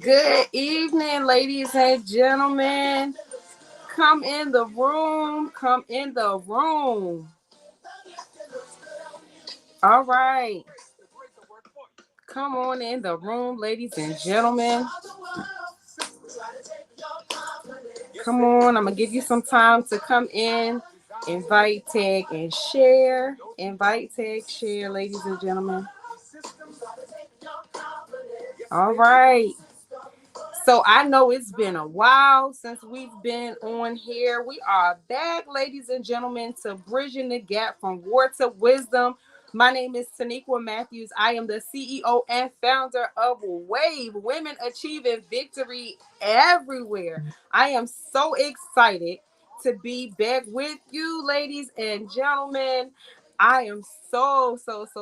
Good evening, ladies and gentlemen. Come in the room. Come in the room. All right. Come on in the room, ladies and gentlemen. Come on. I'm going to give you some time to come in. Invite, tag, and share. Invite, tag, share, ladies and gentlemen. All right. So I know it's been a while since we've been on here. We are back, ladies and gentlemen, to Bridging the Gap from War to Wisdom. My name is Taniqua Matthews. I am the CEO and founder of WAVE, Women Achieving Victory Everywhere. I am so excited to be back with you, ladies and gentlemen. I am so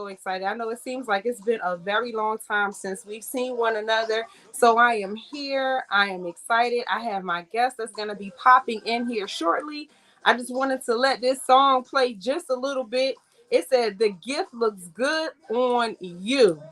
excited. I know it seems like it's been a very long time since we've seen one another. So I am here. I am excited. I have my guest that's going to be popping in here shortly. I just wanted to let this song play just a little bit. It said, "The gift looks good on you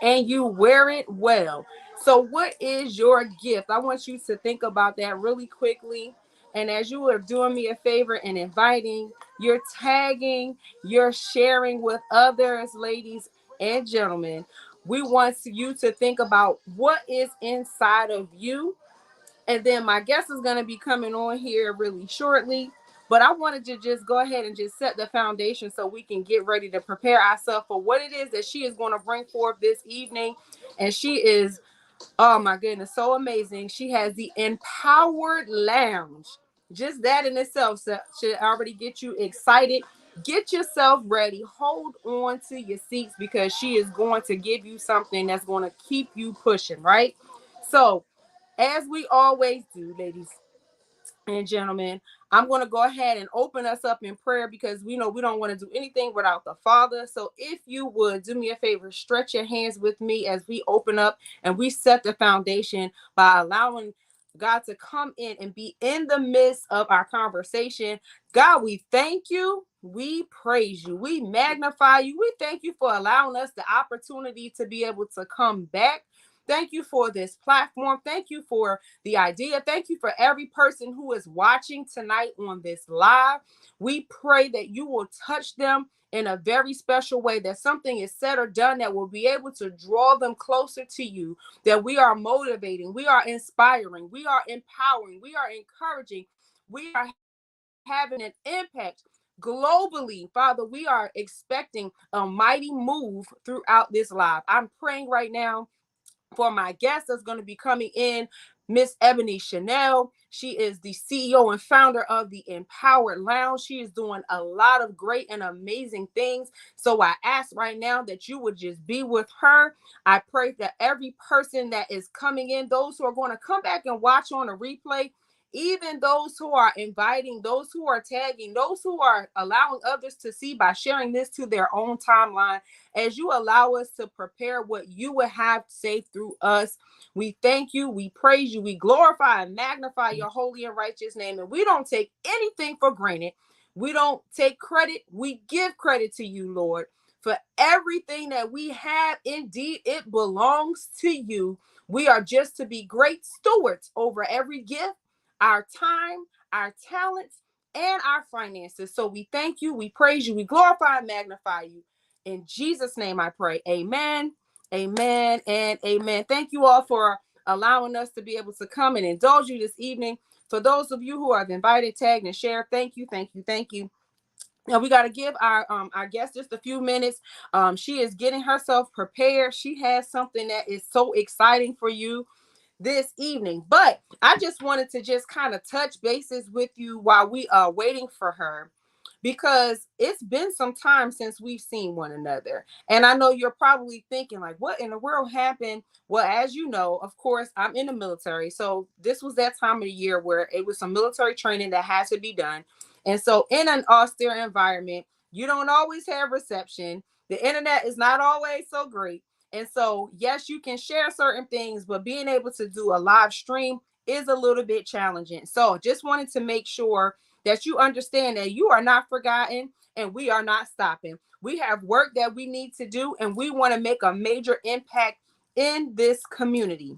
and you wear it well." So what is your gift? I want you to think about that really quickly. And as you are doing me a favor and inviting, you're tagging, you're sharing with others, ladies and gentlemen. We want you to think about what is inside of you. And then my guest is going to be coming on here really shortly. But I wanted to just go ahead and just set the foundation so we can get ready to prepare ourselves for what it is that she is going to bring forth this evening. And she is, oh my goodness, so amazing. She has the Empowered Lounge. Just that in itself should already get you excited. Get yourself ready. Hold on to your seats because she is going to give you something that's going to keep you pushing, right? So, as we always do, ladies and gentlemen, I'm going to go ahead and open us up in prayer because we know we don't want to do anything without the Father. So if you would do me a favor, stretch your hands with me as we open up and we set the foundation by allowing God to come in and be in the midst of our conversation. God, we thank you. We praise you. We magnify you. We thank you for allowing us the opportunity to be able to come back. Thank you for this platform. Thank you for the idea. Thank you for every person who is watching tonight on this live. We pray that you will touch them in a very special way, that something is said or done that will be able to draw them closer to you, that we are motivating, we are inspiring, we are empowering, we are encouraging, we are having an impact globally. Father, we are expecting a mighty move throughout this live. I'm praying right now for my guest that's going to be coming in, Miss Ebony Shannell. She is the CEO and founder of the Empowered Lounge. She is doing a lot of great and amazing things. So I ask right now that you would just be with her. I pray that every person that is coming in, those who are going to come back and watch on a replay, even those who are inviting, those who are tagging, those who are allowing others to see by sharing this to their own timeline, as you allow us to prepare what you would have to say through us. We thank you, we praise you, we glorify and magnify your holy and righteous name. And we don't take anything for granted. We don't take credit. We give credit to you, Lord, for everything that we have. Indeed, it belongs to you. We are just to be great stewards over every gift, our time, our talents, and our finances. So we thank you, we praise you, we glorify and magnify you. In Jesus' name I pray. Amen, amen, and amen. Thank you all for allowing us to be able to come and indulge you this evening. For those of you who have invited, tagged, and shared, thank you, thank you, thank you. Now we got to give our guest just a few minutes. She is getting herself prepared. She has something that is so exciting for you this evening. But I just wanted to just kind of touch bases with you while we are waiting for her, because it's been some time since we've seen one another. And I know you're probably thinking, like, what in the world happened? Well, as you know, of course, I'm in the military. So this was that time of the year where it was some military training that had to be done. And so in an austere environment, you don't always have reception. The internet is not always so great. And so, yes, you can share certain things, but being able to do a live stream is a little bit challenging. So just wanted to make sure that you understand that you are not forgotten and we are not stopping. We have work that we need to do, and we want to make a major impact in this community.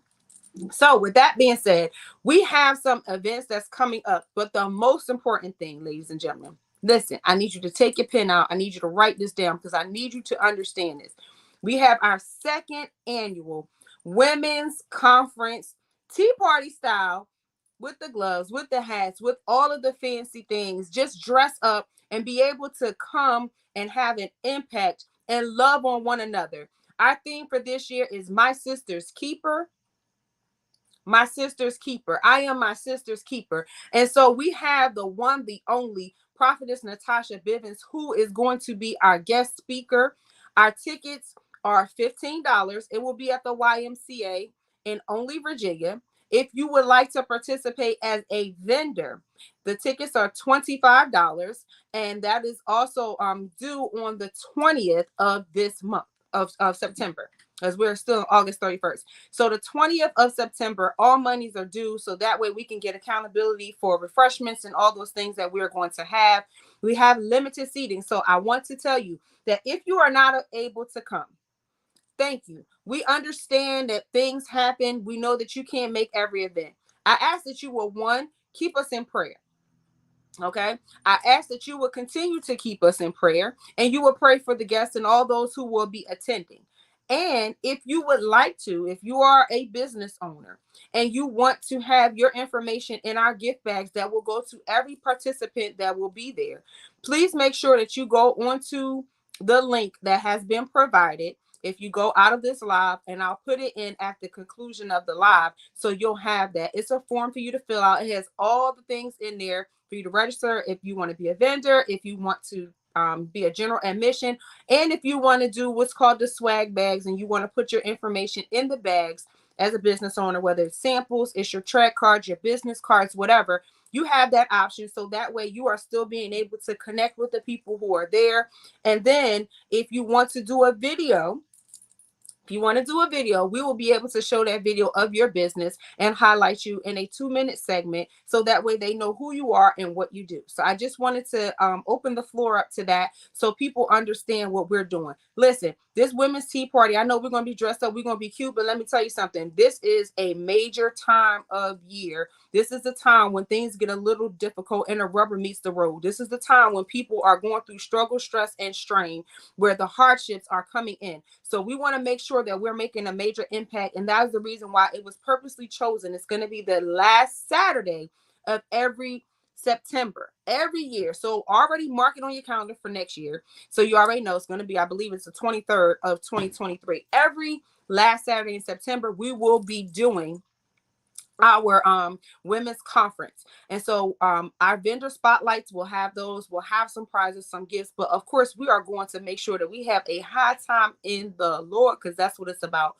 So with that being said, we have some events that's coming up, but the most important thing, ladies and gentlemen, listen, I need you to take your pen out. I need you to write this down because I need you to understand this. We have our second annual women's conference, tea party style, with the gloves, with the hats, with all of the fancy things. Just dress up and be able to come and have an impact and love on one another. Our theme for this year is My Sister's Keeper, my sister's keeper. I am my sister's keeper. And so we have the one, the only prophetess Natasha Bivens, who is going to be our guest speaker. Our tickets are $15. It will be at the YMCA in Only, Virginia. If you would like to participate as a vendor, the tickets are $25, and that is also due on the 20th of this month of September, as we're still August 31st. So the 20th of September, all monies are due. So that way we can get accountability for refreshments and all those things that we're going to have. We have limited seating. So I want to tell you that if you are not able to come, thank you. We understand that things happen. We know that you can't make every event. I ask that you will, one, keep us in prayer. Okay. I ask that you will continue to keep us in prayer and you will pray for the guests and all those who will be attending. And if you would like to, if you are a business owner and you want to have your information in our gift bags that will go to every participant that will be there, please make sure that you go onto the link that has been provided. If you go out of this live, and I'll put it in at the conclusion of the live, so you'll have that. It's a form for you to fill out. It has all the things in there for you to register if you want to be a vendor, if you want to be a general admission, and if you want to do what's called the swag bags and you want to put your information in the bags as a business owner, whether it's samples, it's your track cards, your business cards, whatever, you have that option. So that way you are still being able to connect with the people who are there. And then if you want to do a video, if you want to do a video, we will be able to show that video of your business and highlight you in a 2-minute segment. So that way they know who you are and what you do. So I just wanted to open the floor up to that so people understand what we're doing. Listen, this women's tea party, I know we're going to be dressed up. We're going to be cute. But let me tell you something. This is a major time of year. This is the time when things get a little difficult and the rubber meets the road. This is the time when people are going through struggle, stress, and strain, where the hardships are coming in. So we want to make sure that we're making a major impact. And that is the reason why it was purposely chosen. It's going to be the last Saturday of every September, every year. So already mark it on your calendar for next year. So you already know it's going to be, I believe it's the 23rd of 2023. Every last Saturday in September, we will be doing our women's conference. And so our vendor spotlights will have those. We'll have some prizes, some gifts, but of course we are going to make sure that we have a high time in the Lord, because that's what it's about.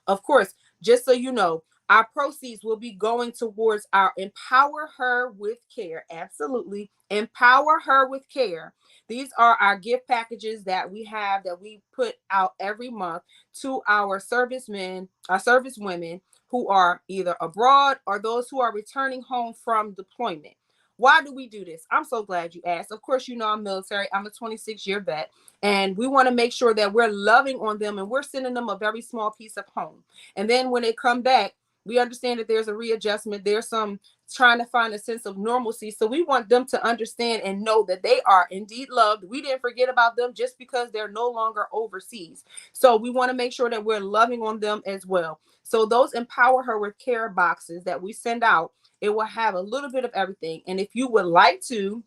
Of course, just so you know, our proceeds will be going towards our Empower Her with Care. Absolutely. Empower Her with Care. These are our gift packages that we have, that we put out every month to our servicemen, our servicewomen who are either abroad or those who are returning home from deployment. Why do we do this? I'm so glad you asked. Of course, you know I'm military. I'm a 26-year vet, and we want to make sure that we're loving on them and we're sending them a very small piece of home. And then when they come back, we understand that there's a readjustment. There's some trying to find a sense of normalcy. So we want them to understand and know that they are indeed loved. We didn't forget about them just because they're no longer overseas. So we want to make sure that we're loving on them as well. So those Empower Her with Care boxes that we send out, it will have a little bit of everything. And if you would like to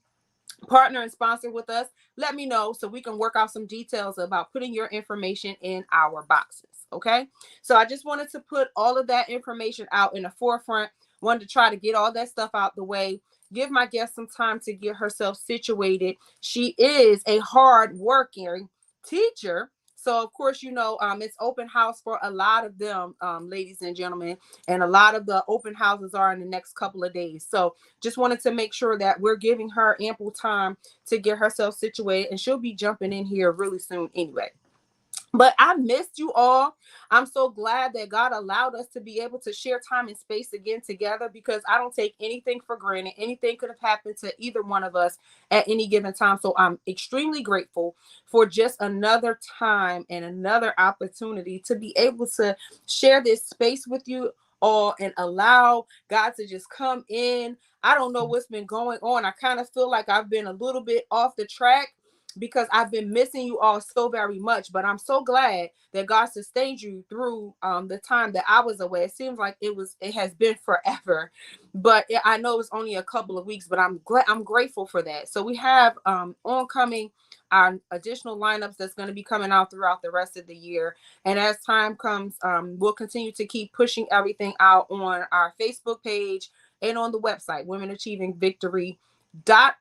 partner and sponsor with us, let me know so we can work out some details about putting your information in our boxes. Okay. So I just wanted to put all of that information out in the forefront. Wanted to try to get all that stuff out the way, give my guest some time to get herself situated. She is a hard working teacher. So of course, you know, it's open house for a lot of them, ladies and gentlemen, and a lot of the open houses are in the next couple of days. So just wanted to make sure that we're giving her ample time to get herself situated, and she'll be jumping in here really soon anyway. But I missed you all. I'm so glad that God allowed us to be able to share time and space again together, because I don't take anything for granted. Anything could have happened to either one of us at any given time. So I'm extremely grateful for just another time and another opportunity to be able to share this space with you all and allow God to just come in. I don't know what's been going on. I kind of feel like I've been a little bit off the track because I've been missing you all so very much. But I'm so glad that God sustained you through the time that I was away. It seems like it has been forever, but I know it's only a couple of weeks. But I'm grateful for that. So we have oncoming our additional lineups that's going to be coming out throughout the rest of the year. And as time comes, we'll continue to keep pushing everything out on our Facebook page and on the website, Women Achieving Victory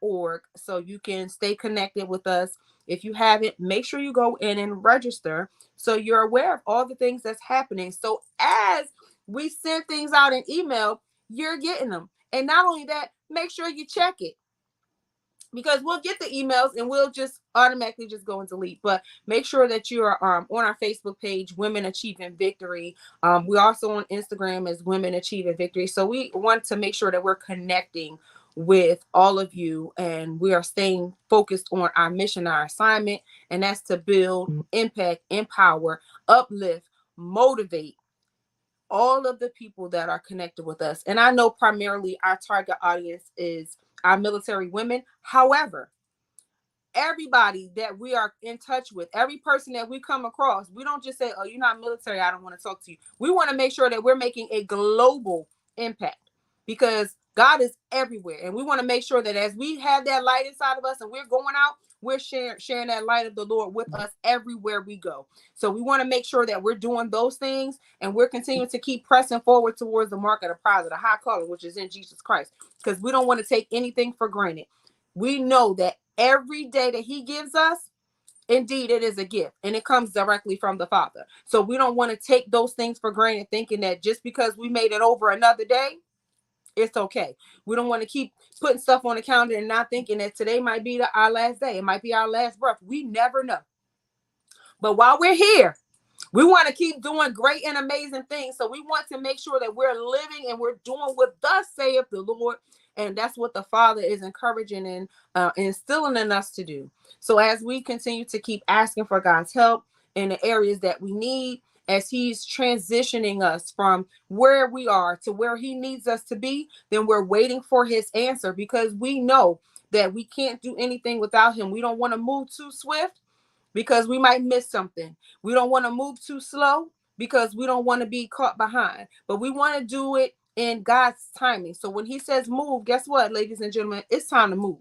.org, so you can stay connected with us. If you haven't, make sure you go in and register so you're aware of all the things that's happening. So as we send things out in email, you're getting them. And not only that, make sure you check it, because we'll get the emails and we'll just automatically just go and delete. But make sure that you are on our Facebook page, Women Achieving Victory. We're also on Instagram as Women Achieving Victory. So we want to make sure that we're connecting with all of you, and we are staying focused on our mission, our assignment, and that's to build, impact, empower, uplift, motivate all of the people that are connected with us. And I know primarily our target audience is our military women. However, everybody that we are in touch with, every person that we come across, we don't just say, oh, you're not military, I don't want to talk to you. We want to make sure that we're making a global impact, because God is everywhere. And we want to make sure that as we have that light inside of us and we're going out, we're sharing that light of the Lord with us everywhere we go. So we want to make sure that we're doing those things, and we're continuing to keep pressing forward towards the mark of the prize of the high calling, which is in Jesus Christ, because we don't want to take anything for granted. We know that every day that he gives us, indeed, it is a gift, and it comes directly from the Father. So we don't want to take those things for granted, thinking that just because we made it over another day, it's okay. We don't want to keep putting stuff on the calendar and not thinking that today might be our last day. It might be our last breath. We never know. But while we're here, we want to keep doing great and amazing things. So we want to make sure that we're living and we're doing what thus saith the Lord. And that's what the Father is encouraging and instilling in us to do. So as we continue to keep asking for God's help in the areas that we need, as he's transitioning us from where we are to where he needs us to be, then we're waiting for his answer, because we know that we can't do anything without him. We don't want to move too swift, because we might miss something. We don't want to move too slow, because we don't want to be caught behind. But we want to do it in God's timing. So when he says move, guess what, ladies and gentlemen? It's time to move.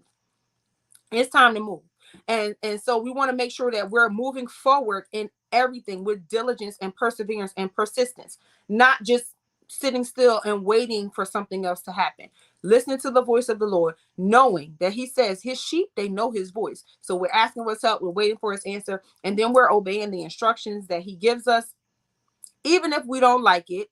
It's time to move. And so we want to make sure that we're moving forward in everything with diligence and perseverance and persistence, not just sitting still and waiting for something else to happen. Listening to the voice of the Lord, knowing that he says his sheep, they know his voice. So we're asking what's up, we're waiting for his answer, and then we're obeying the instructions that he gives us, even if we don't like it,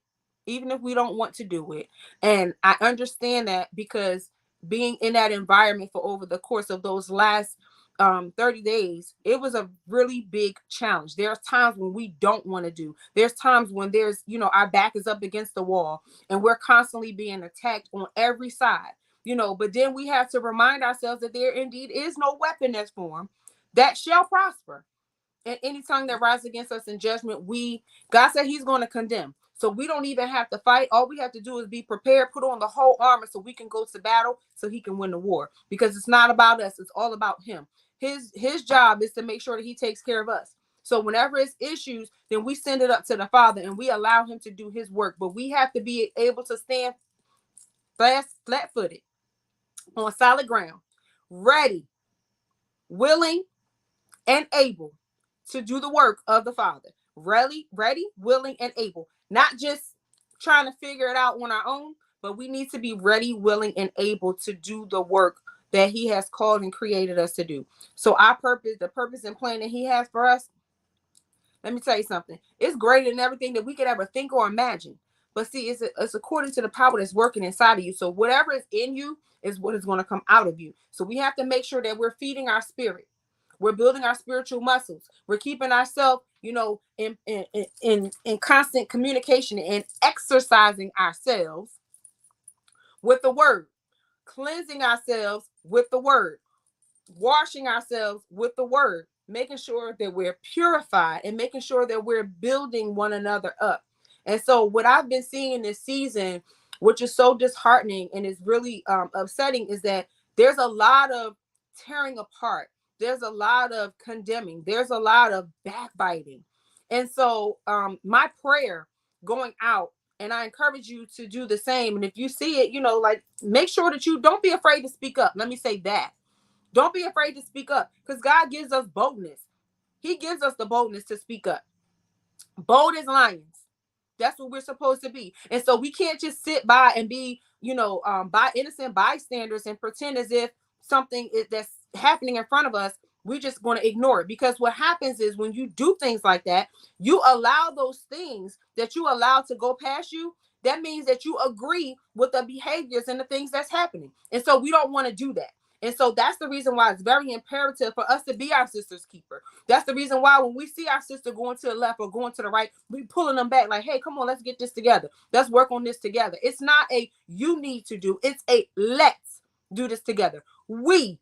even if we don't want to do it. And I understand that, because being in that environment for over the course of those last 30 days, it was a really big challenge. There's times when we don't want to do. There's times when there's, our back is up against the wall and we're constantly being attacked on every side, but then we have to remind ourselves that there indeed is no weapon that's formed that shall prosper, and any tongue that rises against us in judgment, God said he's going to condemn. So we don't even have to fight. All we have to do is be prepared, put on the whole armor so we can go to battle, so he can win the war. Because it's not about us. It's all about him. His job is to make sure that he takes care of us. So whenever it's issues, then we send it up to the Father and we allow him to do his work. But we have to be able to stand flat-footed on solid ground, ready, willing, and able to do the work of the Father. Ready, willing, and able. Not just trying to figure it out on our own, but we need to be ready, willing, and able to do the work that he has called and created us to do. So our purpose, the purpose and plan that he has for us, let me tell you something. It's greater than everything that we could ever think or imagine. But see, it's according to the power that's working inside of you. So whatever is in you is what is going to come out of you. So we have to make sure that we're feeding our spirit. We're building our spiritual muscles. We're keeping ourselves, in constant communication and exercising ourselves with the word, cleansing ourselves with the word, washing ourselves with the word, making sure that we're purified and making sure that we're building one another up. And so what I've been seeing this season, which is so disheartening and is really upsetting, is that there's a lot of tearing apart. There's a lot of condemning. There's a lot of backbiting. And so my prayer going out, and I encourage you to do the same. And if you see it, like, make sure that you don't be afraid to speak up. Let me say that. Don't be afraid to speak up, because God gives us boldness. He gives us the boldness to speak up. Bold as lions. That's what we're supposed to be. And so we can't just sit by and be, by innocent bystanders and pretend as if something that's happening in front of us, we're just going to ignore it. Because what happens is when you do things like that, you allow those things that you allow to go past you. That means that you agree with the behaviors and the things that's happening. And so we don't want to do that. And so that's the reason why it's very imperative for us to be our sister's keeper. That's the reason why when we see our sister going to the left or going to the right, we pulling them back like, hey, come on, let's get this together. Let's work on this together. It's not a you need to do. It's a let's do this together. We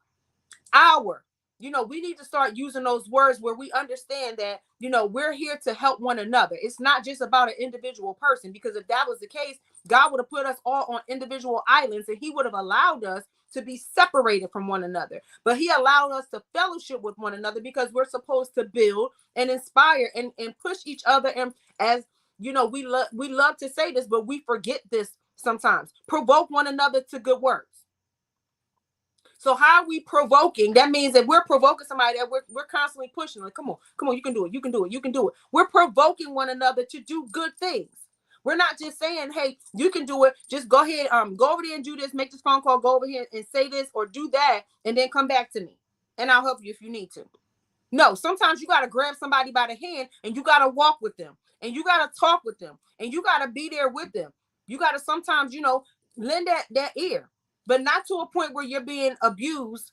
need to start using those words where we understand that, we're here to help one another. It's not just about an individual person, because if that was the case, God would have put us all on individual islands and he would have allowed us to be separated from one another. But he allowed us to fellowship with one another because we're supposed to build and inspire and push each other. And as we love to say this, but we forget this sometimes. Provoke one another to good works. So how are we provoking? That means that we're provoking somebody that we're constantly pushing. Like, come on, you can do it, you can do it, you can do it. We're provoking one another to do good things. We're not just saying, hey, you can do it. Just go ahead, go over there and do this, make this phone call, go over here and say this or do that, and then come back to me. And I'll help you if you need to. No, sometimes you got to grab somebody by the hand and you got to walk with them. And you got to talk with them. And you got to be there with them. You got to sometimes, lend that ear. But not to a point where you're being abused,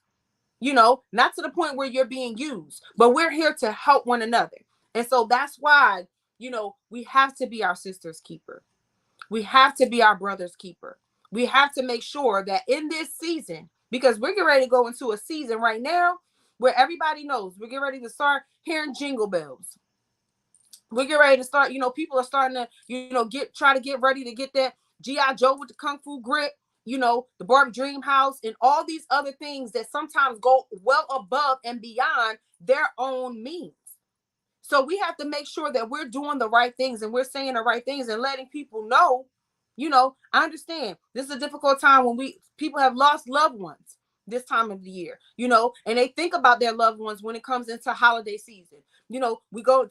not to the point where you're being used. But we're here to help one another. And so that's why, we have to be our sister's keeper. We have to be our brother's keeper. We have to make sure that in this season, because we're getting ready to go into a season right now where everybody knows we're getting ready to start hearing jingle bells. We're getting ready to start, people are starting to, try to get ready to get that G.I. Joe with the Kung Fu grip, the Barbie Dream House and all these other things that sometimes go well above and beyond their own means. So we have to make sure that we're doing the right things and we're saying the right things and letting people know, I understand this is a difficult time when people have lost loved ones this time of the year, and they think about their loved ones when it comes into holiday season.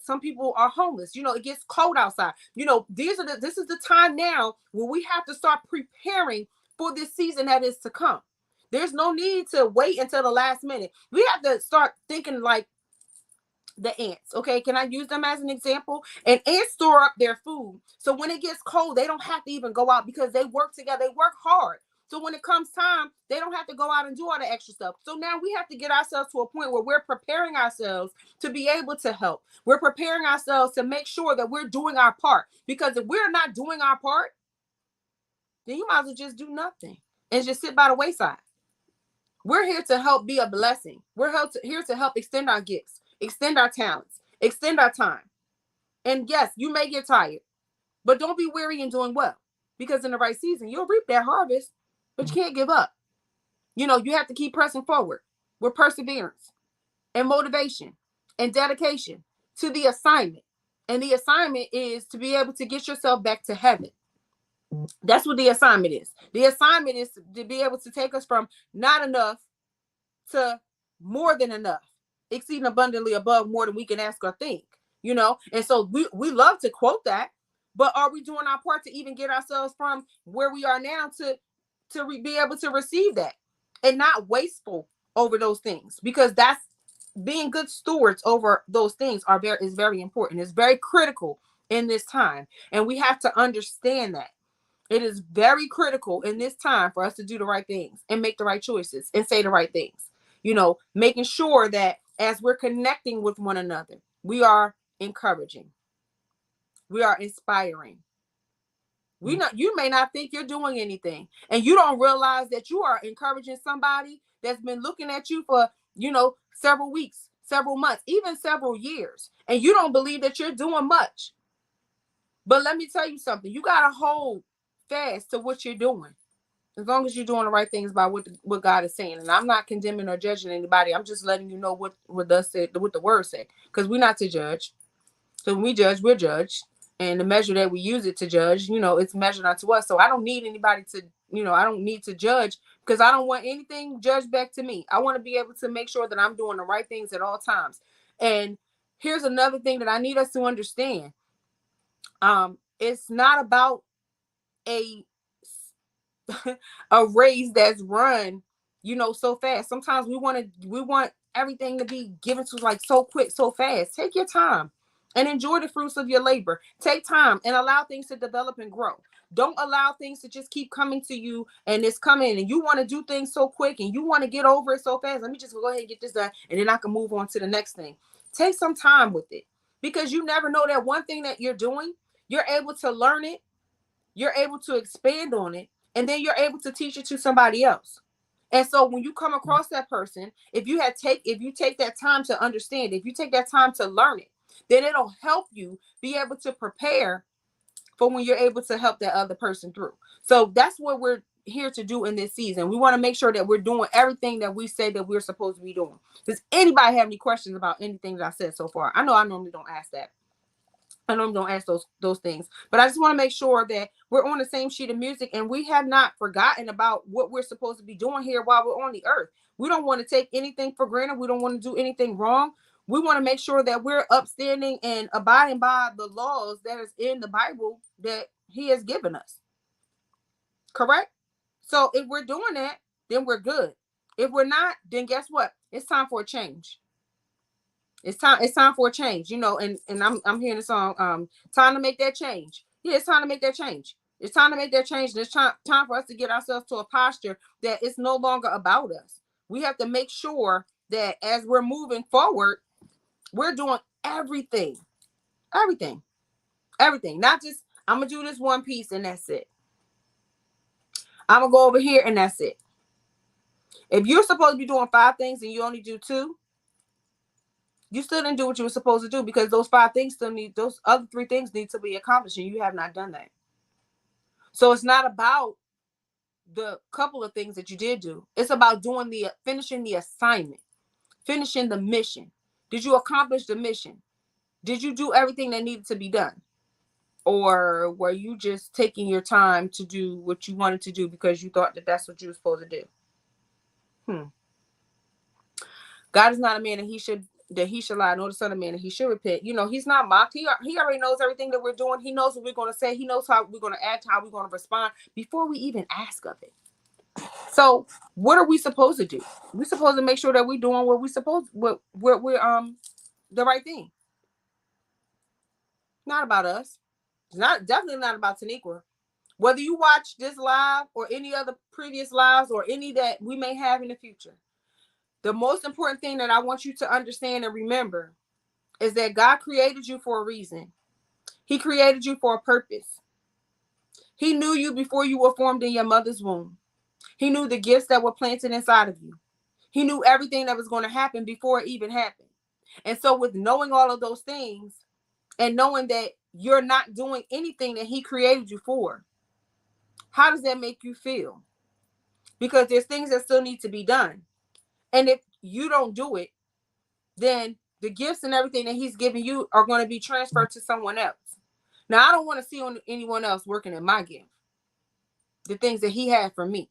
Some people are homeless, it gets cold outside. This is the time now where we have to start preparing for this season that is to come. There's no need to wait until the last minute. We have to start thinking like the ants. Okay, can I use them as an example? And ants store up their food, so when it gets cold, they don't have to even go out because they work together. They work hard. So when it comes time, they don't have to go out and do all the extra stuff. So now we have to get ourselves to a point where we're preparing ourselves to be able to help. We're preparing ourselves to make sure that we're doing our part. Because if we're not doing our part, then you might as well just do nothing and just sit by the wayside. We're here to help be a blessing. We're here to help extend our gifts, extend our talents, extend our time. And yes, you may get tired, but don't be weary in doing well. Because in the right season, you'll reap that harvest, but you can't give up. You have to keep pressing forward with perseverance and motivation and dedication to the assignment. And the assignment is to be able to get yourself back to heaven. That's what the assignment is. The assignment is to be able to take us from not enough to more than enough, exceeding abundantly above more than we can ask or think, And so we love to quote that, but are we doing our part to even get ourselves from where we are now to be able to receive that and not wasteful over those things? Because that's being good stewards over those things is very important. It's very critical in this time. And we have to understand that. It is very critical in this time for us to do the right things and make the right choices and say the right things. Making sure that as we're connecting with one another, we are encouraging. We are inspiring. You may not think you're doing anything, and you don't realize that you are encouraging somebody that's been looking at you for, several weeks, several months, even several years, and you don't believe that you're doing much. But let me tell you something. You got to hold fast to what you're doing. As long as you're doing the right things by what God is saying. And I'm not condemning or judging anybody. I'm just letting you know what the word said. Because we're not to judge. So when we judge, we're judged. And the measure that we use it to judge, it's measured unto us. So I don't need anybody to, I don't need to judge, because I don't want anything judged back to me. I want to be able to make sure that I'm doing the right things at all times. And here's another thing that I need us to understand. It's not about a a race that's run, so fast. Sometimes we want everything to be given to us like so quick, so fast. Take your time and enjoy the fruits of your labor. Take time and allow things to develop and grow. Don't allow things to just keep coming to you, and it's coming and you want to do things so quick and you want to get over it so fast. Let me just go ahead and get this done, and then I can move on to the next thing. Take some time with it, because you never know that one thing that you're doing, you're able to learn it, you're able to expand on it, and then you're able to teach it to somebody else. And so when you come across that person, if you take that time to understand, if you take that time to learn it, then it'll help you be able to prepare for when you're able to help that other person through. So that's what we're here to do in this season. We want to make sure that we're doing everything that we say that we're supposed to be doing. Does anybody have any questions about anything that I said so far? I know I normally don't ask that. I normally don't ask those things, but I just want to make sure that we're on the same sheet of music, and we have not forgotten about what we're supposed to be doing here while we're on the earth. We don't want to take anything for granted. We don't want to do anything wrong. We want to make sure that we're upstanding and abiding by the laws that is in the Bible that He has given us. Correct? So if we're doing that, then we're good. If we're not, then guess what? It's time for a change. It's time for a change, and I'm hearing the song, time to make that change. Yeah, it's time to make that change. It's time to make that change. And it's time for us to get ourselves to a posture that it's no longer about us. We have to make sure that as we're moving forward, we're doing everything. Everything. Everything. Not just, I'm gonna do this one piece and that's it. I'm gonna go over here and that's it. If you're supposed to be doing 5 things and you only do 2, you still didn't do what you were supposed to do, because those 5 things those other 3 things need to be accomplished, and you have not done that. So it's not about the couple of things that you did do. It's about finishing the assignment, finishing the mission. Did you accomplish the mission? Did you do everything that needed to be done? Or were you just taking your time to do what you wanted to do because you thought that that's what you were supposed to do? God is not a man that he should lie, nor the son of man that he should repent. He's not mocked. He already knows everything that we're doing. He knows what we're going to say. He knows how we're going to act, how we're going to respond before we even ask of it. So what are we supposed to do? We're supposed to make sure that we're doing what we're the right thing. Not about us. It's definitely not about Taniqua. Whether you watch this live or any other previous lives or any that we may have in the future, the most important thing that I want you to understand and remember is that God created you for a reason. He created you for a purpose. He knew you before you were formed in your mother's womb. He knew the gifts that were planted inside of you. He knew everything that was going to happen before it even happened. And so with knowing all of those things and knowing that you're not doing anything that he created you for, how does that make you feel? Because there's things that still need to be done. And if you don't do it, then the gifts and everything that he's giving you are going to be transferred to someone else. Now, I don't want to see anyone else working in my gift, the things that he had for me.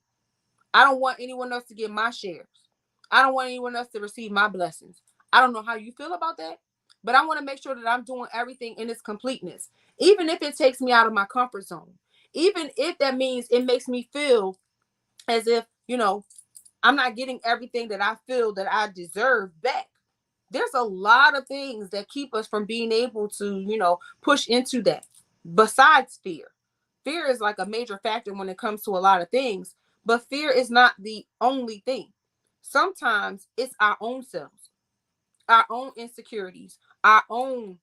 I don't want anyone else to get my shares. I don't want anyone else to receive my blessings. I don't know how you feel about that, but I want to make sure that I'm doing everything in its completeness, even if it takes me out of my comfort zone, even if that means it makes me feel as if, I'm not getting everything that I feel that I deserve back. There's a lot of things that keep us from being able to, push into that. Besides fear. Fear is like a major factor when it comes to a lot of things, but fear is not the only thing. Sometimes it's our own selves, our own insecurities, our own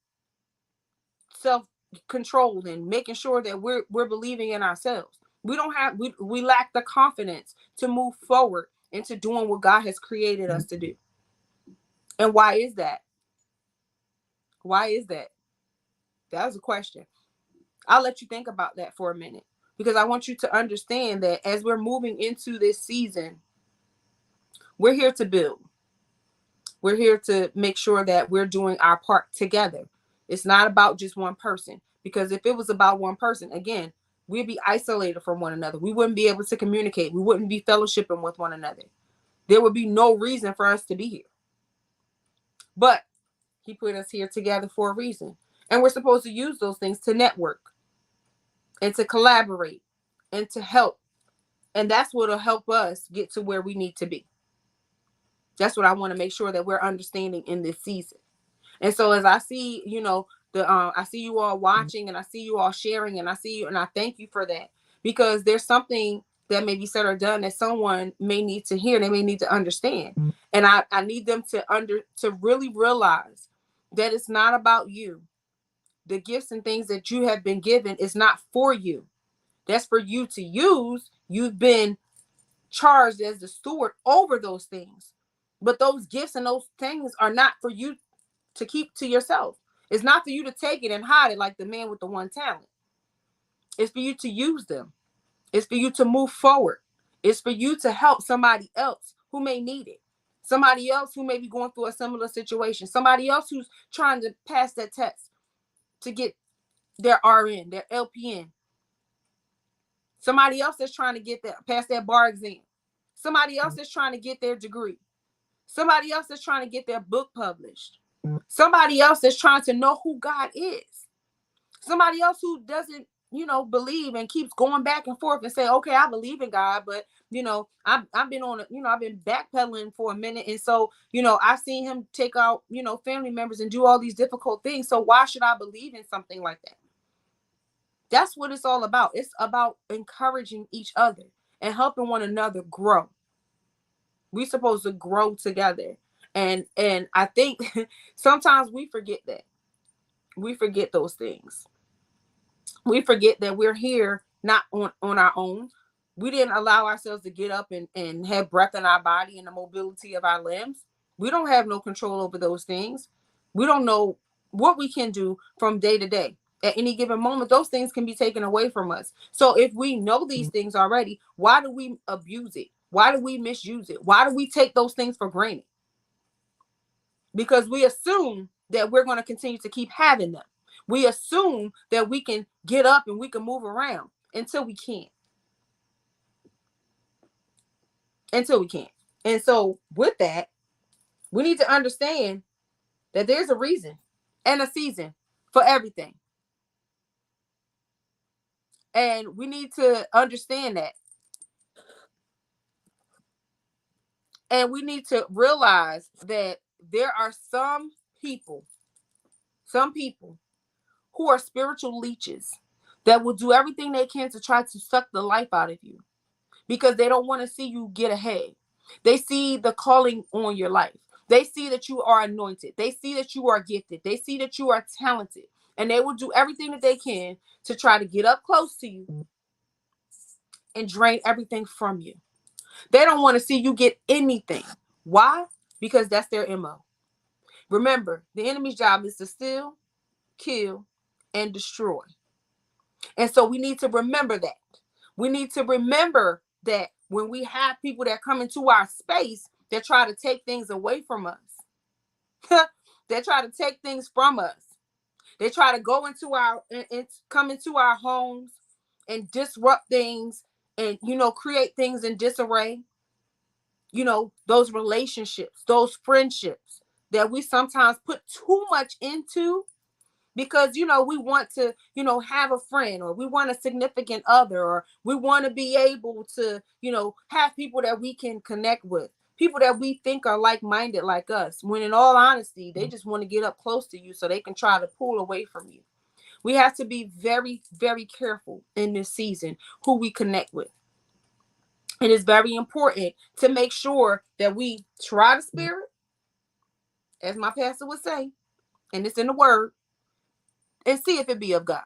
self-control and making sure that we're believing in ourselves. We lack the confidence to move forward into doing what God has created us to do. And why is that? Why is that? That was a question. I'll let you think about that for a minute, because I want you to understand that as we're moving into this season, we're here to build. We're here to make sure that we're doing our part together. It's not about just one person, because if it was about one person, again, we'd be isolated from one another. We wouldn't be able to communicate. We wouldn't be fellowshipping with one another. There would be no reason for us to be here. But he put us here together for a reason. And we're supposed to use those things to network and to collaborate and to help. And that's what will help us get to where we need to be. That's what I want to make sure that we're understanding in this season. And so as I see, I see you all watching, and I see you all sharing, and I see you, and I thank you for that, because there's something that may be said or done that someone may need to hear. They may need to understand. And I need them to really realize that it's not about you. The gifts and things that you have been given is not for you. That's for you to use. You've been charged as the steward over those things. But those gifts and those things are not for you to keep to yourself. It's not for you to take it and hide it like the man with the one talent. It's for you to use them. It's for you to move forward. It's for you to help somebody else who may need it. Somebody else who may be going through a similar situation. Somebody else who's trying to pass that test to get their RN, their LPN. Somebody else that's trying to get that pass that bar exam. Somebody else that's trying to get their degree. Somebody else that's trying to get their book published. Somebody else that's trying to know who God is. Somebody else who doesn't, believe and keeps going back and forth and say, okay, I believe in God, but I've been I've been backpedaling for a minute. And so, I've seen him take out, family members and do all these difficult things. So why should I believe in something like that? That's what it's all about. It's about encouraging each other and helping one another grow. We're supposed to grow together. And I think sometimes we forget that. We forget those things. We forget that we're here not on our own. We didn't allow ourselves to get up and have breath in our body and the mobility of our limbs. We don't have no control over those things. We don't know what we can do from day to day. At any given moment, those things can be taken away from us. So if we know these things already, why do we abuse it? Why do we misuse it? Why do we take those things for granted? Because we assume that we're going to continue to keep having them. We assume that we can get up and we can move around until we can't. Until we can't. And so with that, we need to understand that there's a reason and a season for everything. And we need to understand that. And we need to realize that there are some people who are spiritual leeches that will do everything they can to try to suck the life out of you, because they don't want to see you get ahead. They see the calling on your life. They see that you are anointed. They see that you are gifted. They see that you are talented. And they will do everything that they can to try to get up close to you and drain everything from you. They don't want to see you get anything. Why? Because that's their MO. Remember, the enemy's job is to steal, kill, and destroy. And so we need to remember that. We need to remember that when we have people that come into our space that try to take things away from us, they try to take things from us. They try to go into come into our homes and disrupt things and, create things in disarray. Those relationships, those friendships that we sometimes put too much into because, we want to, have a friend, or we want a significant other, or we want to be able to, have people that we can connect with, people that we think are like-minded like us, when in all honesty, they just want to get up close to you so they can try to pull away from you. We have to be very, very careful in this season who we connect with. It is very important to make sure that we try the spirit, as my pastor would say, and it's in the word, and see if it be of God.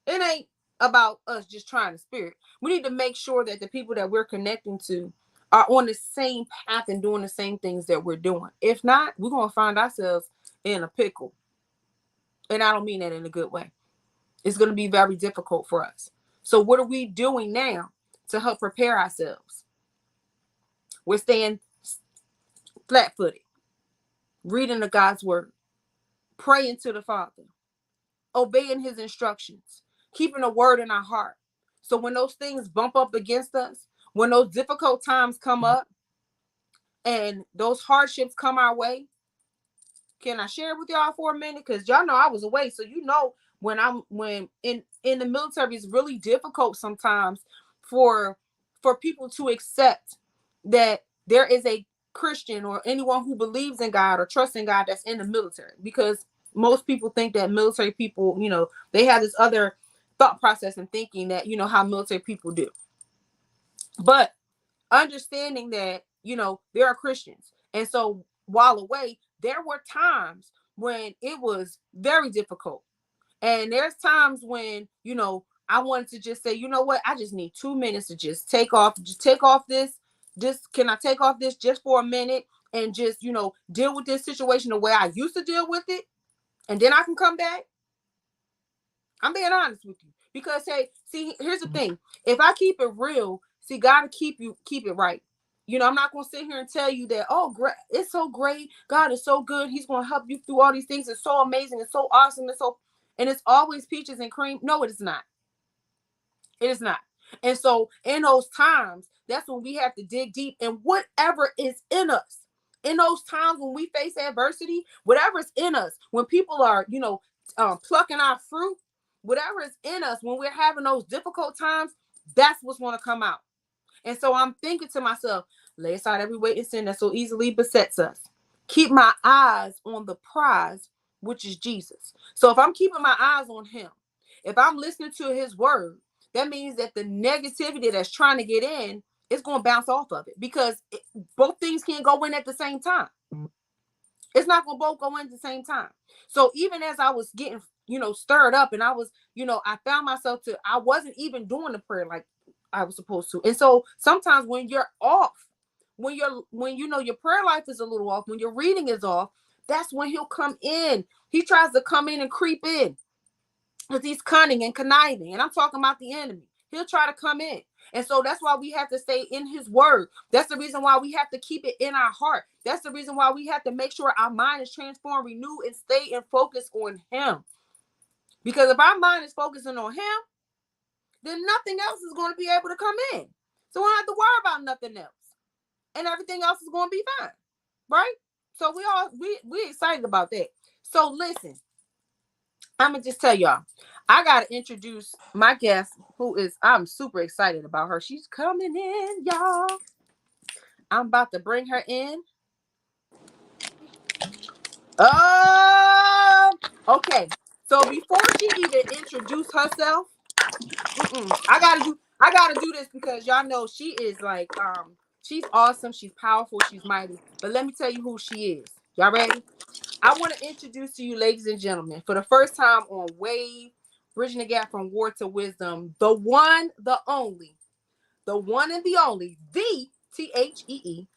It ain't about us just trying to spirit. We need to make sure that the people that we're connecting to are on the same path and doing the same things that we're doing. If not, we're going to find ourselves in a pickle. And I don't mean that in a good way. It's going to be very difficult for us. So what are we doing now to help prepare ourselves? We're staying flat-footed, reading the God's word, praying to the Father, obeying his instructions, keeping a word in our heart. So when those things bump up against us, when those difficult times come up and those hardships come our way, can I share with y'all for a minute? Because y'all know I was away. So when in the military, it's really difficult sometimes for people to accept that there is a Christian or anyone who believes in God or trusts in God that's in the military, because most people think that military people, they have this other thought process and thinking that, how military people do. But understanding that, there are Christians. And so while away, there were times when it was very difficult. And there's times when, I wanted to just say, you know what, I just need 2 minutes to just take off this. Can I take off this just for a minute and just, deal with this situation the way I used to deal with it? And then I can come back. I'm being honest with you. Because, hey, see, here's the thing. If I keep it real, see, God will keep it right. I'm not going to sit here and tell you that, oh, great, it's so great. God is so good. He's going to help you through all these things. It's so amazing. It's so awesome. And it's always peaches and cream. No, it is not. It is not. And so in those times, that's when we have to dig deep in whatever is in us. In those times when we face adversity, whatever's in us, when people are, plucking our fruit, whatever is in us, when we're having those difficult times, that's what's going to come out. And so I'm thinking to myself, lay aside every weight and sin that so easily besets us. Keep my eyes on the prize, which is Jesus. So if I'm keeping my eyes on him, if I'm listening to his word, that means that the negativity that's trying to get in is going to bounce off of it, because both things can't go in at the same time. It's not going to both go in at the same time. So even as I was getting, stirred up, and I was, I found myself I wasn't even doing the prayer like I was supposed to. And so sometimes when you're off, when your prayer life is a little off, when your reading is off, that's when he'll come in. He tries to come in and creep in, because he's cunning and conniving. And I'm talking about the enemy. He'll try to come in. And so that's why we have to stay in his word. That's the reason why we have to keep it in our heart. That's the reason why we have to make sure our mind is transformed, renewed, and stay in focus on him. Because if our mind is focusing on him, then nothing else is going to be able to come in. So we don't have to worry about nothing else. And everything else is going to be fine. Right? So we excited about that. So listen, I'm going to just tell y'all, I got to introduce my guest, I'm super excited about her. She's coming in, y'all. I'm about to bring her in. Okay. So before she even introduced herself, I gotta do this, because y'all know she is like, she's awesome, she's powerful, she's mighty. But let me tell you who she is. Y'all ready? I want to introduce to you, ladies and gentlemen, for the first time on Wave, Bridging the Gap from War to Wisdom, the one, the only, the one and the only, the THEE,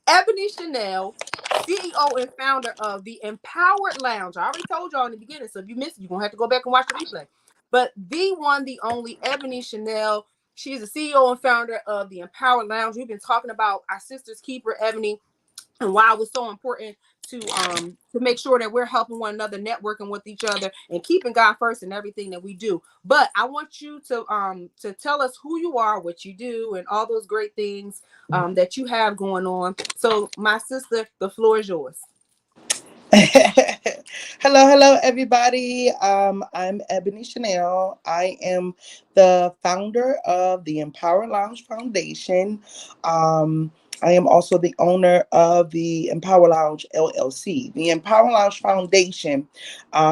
Ebony Shannell, CEO and founder of the Empowered Lounge. I already told y'all in the beginning, so if you missed it, you're going to have to go back and watch the replay. But the one, the only, Ebony Shannell, she's the CEO and founder of the Empowered Lounge. We've been talking about our sister's keeper, Ebony, and why it was so important to make sure that we're helping one another, networking with each other, and keeping God first in everything that we do. But I want you to tell us who you are, what you do, and all those great things that you have going on. So, my sister, the floor is yours. Hello, everybody. I'm Ebony Shannell. I am the founder of the Empower Lounge Foundation. I am also the owner of the Empower Lounge LLC. The Empower Lounge Foundation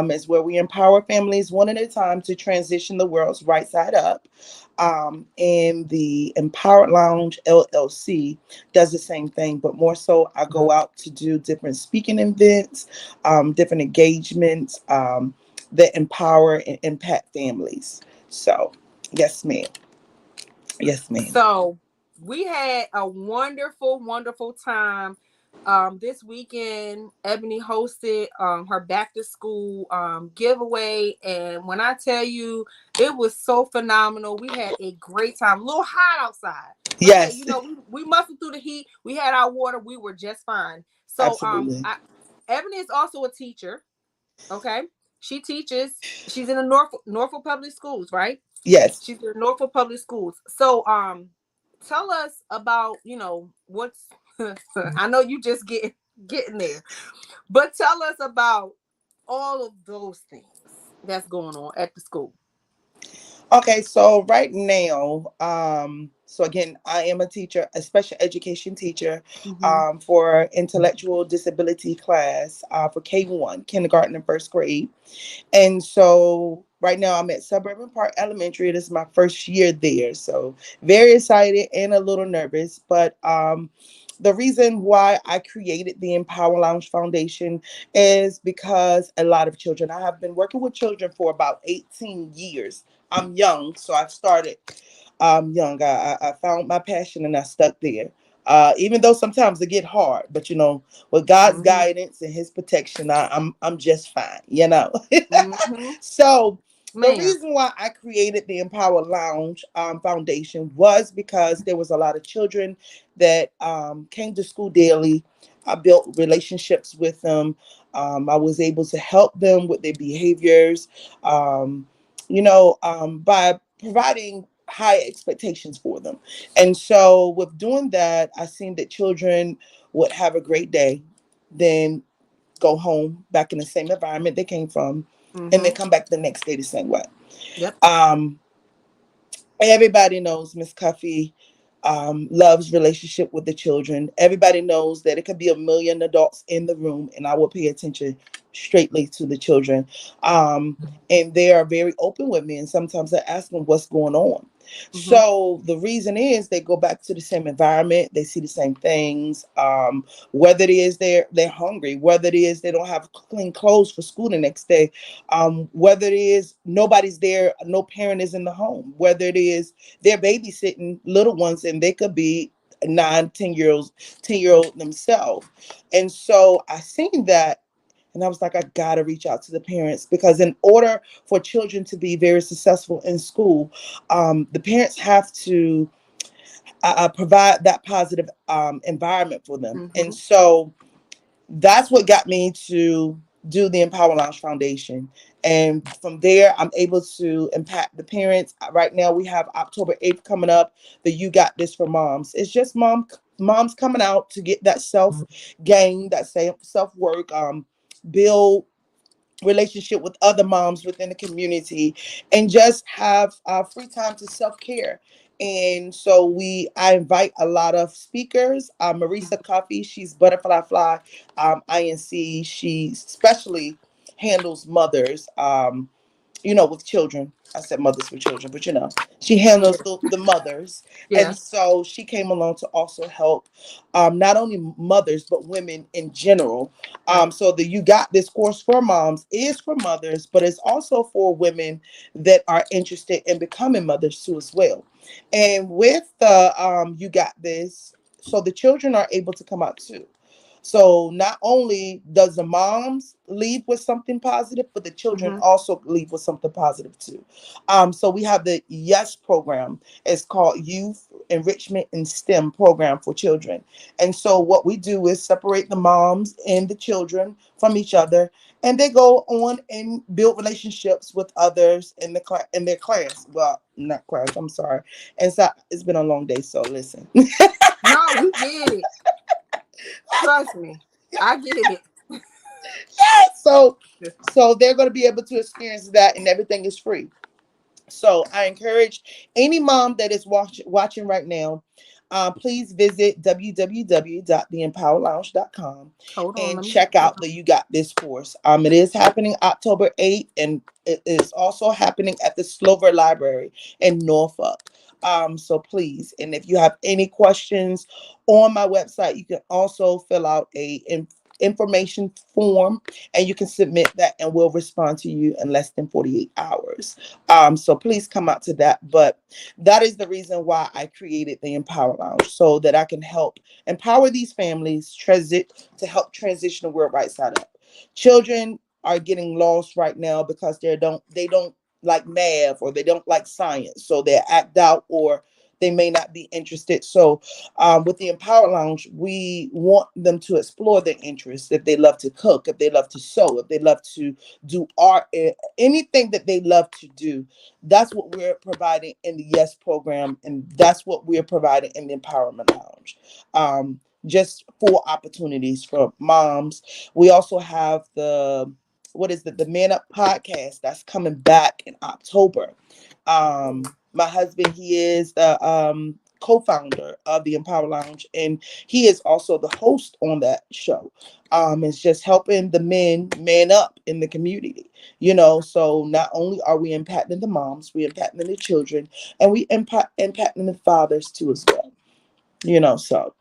is where we empower families one at a time to transition the world's right side up. And the Empowered Lounge LLC does the same thing, but more so I go out to do different speaking events, different engagements, that empower and impact families. So, yes, ma'am. Yes, ma'am. So we had a wonderful, wonderful time. This weekend, Ebony hosted her back to school giveaway, and when I tell you, it was so phenomenal. We had a great time. A little hot outside, but hey, Yes, we muscled through the heat. We had our water. We were just fine. So absolutely. Ebony is also a teacher. Okay, she teaches. She's in the Norfolk Public Schools, right? Yes. She's in Norfolk Public Schools. So, tell us about what's. I know you just getting there, but tell us about all of those things that's going on at the school. Okay, so right now, so again, I am a teacher, a special education teacher, Mm-hmm. for intellectual disability class, for K1, kindergarten and first grade. And so right now I'm at Suburban Park Elementary. It is my first year there. So very excited and a little nervous. But the reason why I created the Empower Lounge Foundation is because a lot of children, I have been working with children for about 18 years. I'm young, so I've started young. I found my passion and I stuck there. Even though sometimes it get hard, but with God's Mm-hmm. guidance and His protection, I'm just fine. You know. Mm-hmm. So the Man. reason why I created the Empower Lounge Foundation was because there was a lot of children that came to school daily. I built relationships with them. I was able to help them with their behaviors. By providing high expectations for them. And so with doing that, I seen that children would have a great day, then go home back in the same environment they came from, and then Mm-hmm. come back the next day the same way. Yep. Um, Everybody knows Miss Cuffy loves relationship with the children. Everybody knows that it could be a million adults in the room, and I will pay attention straightly to the children. Um, and they are very open with me, and sometimes I ask them what's going on. Mm-hmm. So the reason is they go back to the same environment, they see the same things. Whether it is they're hungry, whether it is they don't have clean clothes for school the next day, whether it is nobody's there, no parent is in the home, whether it is they're babysitting little ones and they could be 10-year old themselves. And so I seen that and I was like, I gotta reach out to the parents because in order for children to be very successful in school, the parents have to provide that positive environment for them. And Mm-hmm. so that's what got me to do the Empower Lounge Foundation. And from there, I'm able to impact the parents. Right now, we have October 8th coming up, the You Got This for Moms. It's just moms coming out to get that self gain, that self work, build relationship with other moms within the community, and just have free time to self-care. And so I invite a lot of speakers. Marisa Coffey, she's Butterfly Fly INC. She especially handles mothers, with children. I said mothers with children, but she handles Yeah. the mothers. Yeah. And so she came along to also help not only mothers, but women in general. Right. So the You Got This course for moms is for mothers, but it's also for women that are interested in becoming mothers too as well. And with the You Got This, so the children are able to come out too. So not only does the moms leave with something positive, but the children Mm-hmm. also leave with something positive too. So we have the YES program. It's called Youth Enrichment in STEM program for children. And so what we do is separate the moms and the children from each other, and they go on and build relationships with others in in their class. Well, not class. I'm sorry. And so it's been a long day, so listen. No, we get it. Trust me, I get it. so so they're going to be able to experience that, and everything is free. So I encourage any mom that is watching right now, please visit www.theempowerlounge.com Hold on, and let me. check out the You Got This course. It is happening October 8th, and it is also happening at the Slover Library in Norfolk. So please, and if you have any questions on my website, you can also fill out a information form, and you can submit that, and we'll respond to you in less than 48 hours. So please come out to that. But that is the reason why I created the Empower Lounge, so that I can help empower these families to help transition the world right side up. Children are getting lost right now because they don't like math, or they don't like science, so they act out, or they may not be interested. So with the Empower Lounge, we want them to explore their interests. If they love to cook, if they love to sew, if they love to do art, anything that they love to do, that's what we're providing in the Yes program, and that's what we're providing in the Empowerment Lounge. Just for opportunities for moms. We also have the Man Up podcast that's coming back in October. My husband, he is the co-founder of the Empower Lounge, and he is also the host on that show. It's just helping the men man up in the community. So not only are we impacting the moms, we impacting the children, and we impacting the fathers too as well. So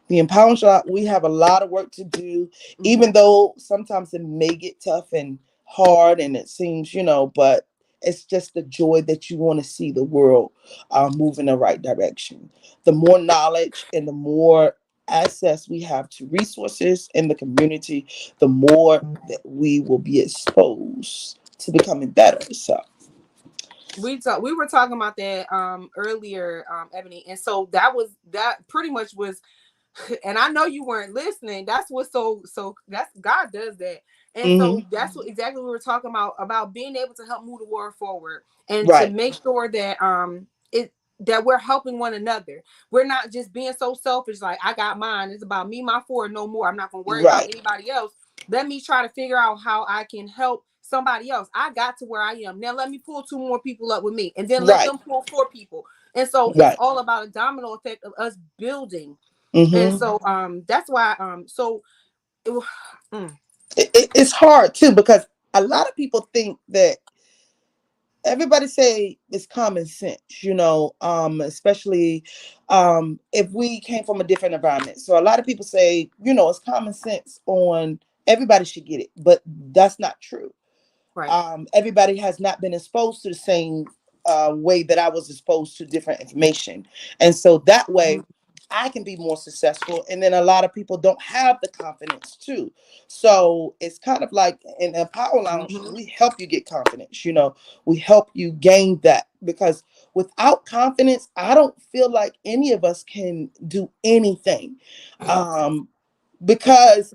the Empowerment Shop, we have a lot of work to do, Mhm. even though sometimes it may get tough and hard, and it seems, but it's just the joy that you want to see the world move in the right direction. The more knowledge and the more access we have to resources in the community, the more that we will be exposed to becoming better. So, We were talking about that earlier, Ebony, and so that pretty much was, and I know you weren't listening. That's what that's God does that. And hmm so that's what exactly we were talking about being able to help move the world forward, and to right, make sure that it that we're helping one another. We're not just being so selfish, like I got mine, it's about me, my four, no more. I'm not gonna worry about right, anybody else. Let me try to figure out how I can help somebody else. I got to where I am. Now let me pull two more people up with me, and then let right, them pull four people. And so it's right. all about a domino effect of us building. And hmm so that's why it, mm, it's hard too, because a lot of people think that everybody say it's common sense, especially if we came from a different environment. So a lot of people say, it's common sense on everybody should get it, but that's not true. right. Everybody has not been exposed to the same way that I was exposed to different information. And so that way, Mhm, I can be more successful. And then a lot of people don't have the confidence too. So it's kind of like in a Power Lounge, mhm, we help you get confidence. We help you gain that, because without confidence, I don't feel like any of us can do anything. Um, because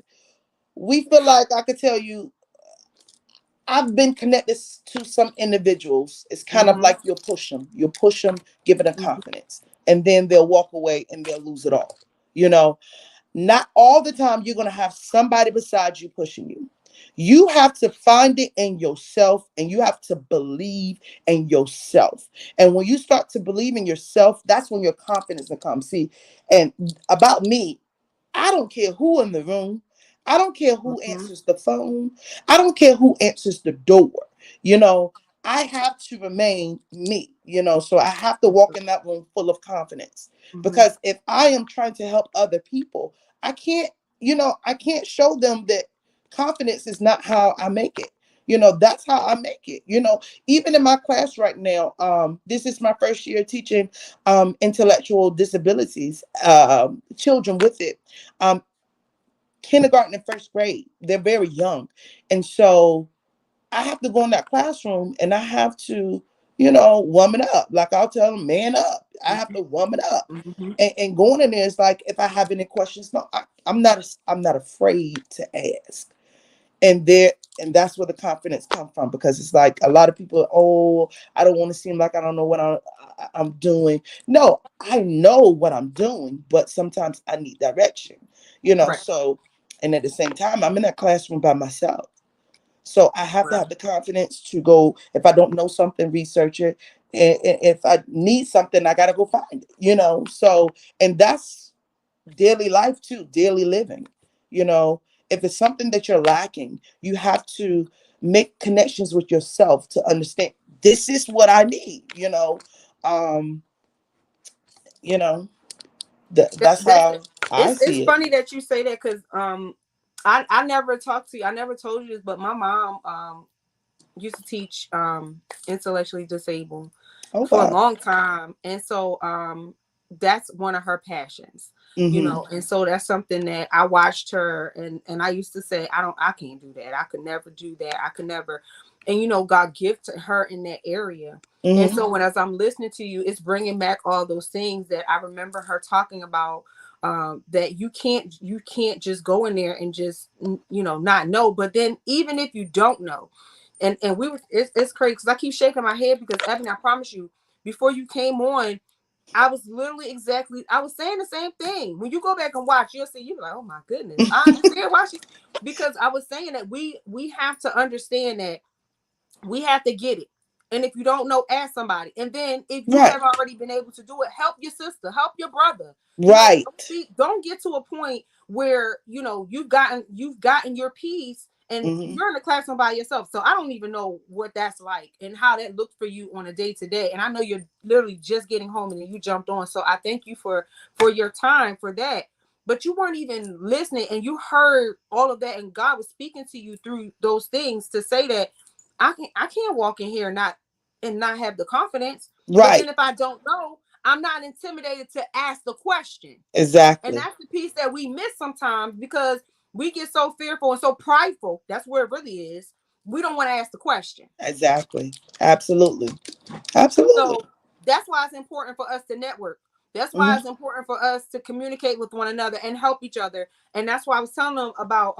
we feel like I could tell you, I've been connected to some individuals. It's kind of mhm, like you push them, give it a mhm, confidence, and then they'll walk away and they'll lose it all. You know, not all the time you're going to have somebody beside you pushing you. You have to find it in yourself, and you have to believe in yourself. And when you start to believe in yourself, that's when your confidence will come. See, and about me, I don't care who in the room. I don't care who mhm, answers the phone. I don't care who answers the door. You know, I have to remain me, so I have to walk in that room full of confidence. mhm. Because if I am trying to help other people, I can't, I can't show them that confidence is not how I make it. That's how I make it. Even in my class right now, this is my first year teaching intellectual disabilities, children with it. Um, Kindergarten and first grade. They're very young. And so I have to go in that classroom, and I have to, woman up. Like I'll tell them, man up. I have to woman up. Mhm. And going in there is like, if I have any questions, no, I'm not afraid to ask. And there, and that's where the confidence comes from, because it's like a lot of people, oh, I don't want to seem like I don't know what I'm doing. No, I know what I'm doing, but sometimes I need direction. Right. So, and at the same time, I'm in that classroom by myself. So I have to Right. have the confidence to go, if I don't know something, research it. And if I need something, I gotta go find it. So, and that's daily life too, daily living. You know, if it's something that you're lacking, you have to make connections with yourself to understand this is what I need. Um, you know, that's That's how I it's see it. funny that you say that, because I never talked to you. I never told you this, but my mom used to teach intellectually disabled Oh for a wow. long time, and so that's one of her passions, Mm-hmm. and so that's something that I watched her, and I used to say, I can't do that. I could never do that. I could never. And God gifted her in that area. And Mm-hmm. so when as I'm listening to you, it's bringing back all those things that I remember her talking about, that you can't just go in there and just not know. But then even if you don't know, and we were it's crazy because I keep shaking my head because Ebony, I promise you, before you came on, I was literally I was saying the same thing. When you go back and watch, you'll see, you're like, oh my goodness, I understand why she, because I was saying that we have to understand that we have to get it. And if you don't know, ask somebody. And then if you Right. have already been able to do it, help your sister, help your brother. Right. Don't get to a point where you've gotten your piece and Mm-hmm. you're in the classroom by yourself. So I don't even know what that's like and how that looks for you on a day to day. And I know you're literally just getting home and then you jumped on. So I thank you for your time for that. But you weren't even listening and you heard all of that and God was speaking to you through those things to say that I can't walk in here and not have the confidence. But Right. then if I don't know, I'm not intimidated to ask the question. And Exactly. that's the piece that we miss sometimes because we get so fearful and so prideful. That's where it really is. We don't want to ask the question. Exactly. Absolutely. Absolutely. So that's why it's important for us to network. That's why Mm-hmm. it's important for us to communicate with one another and help each other. And that's why I was telling them about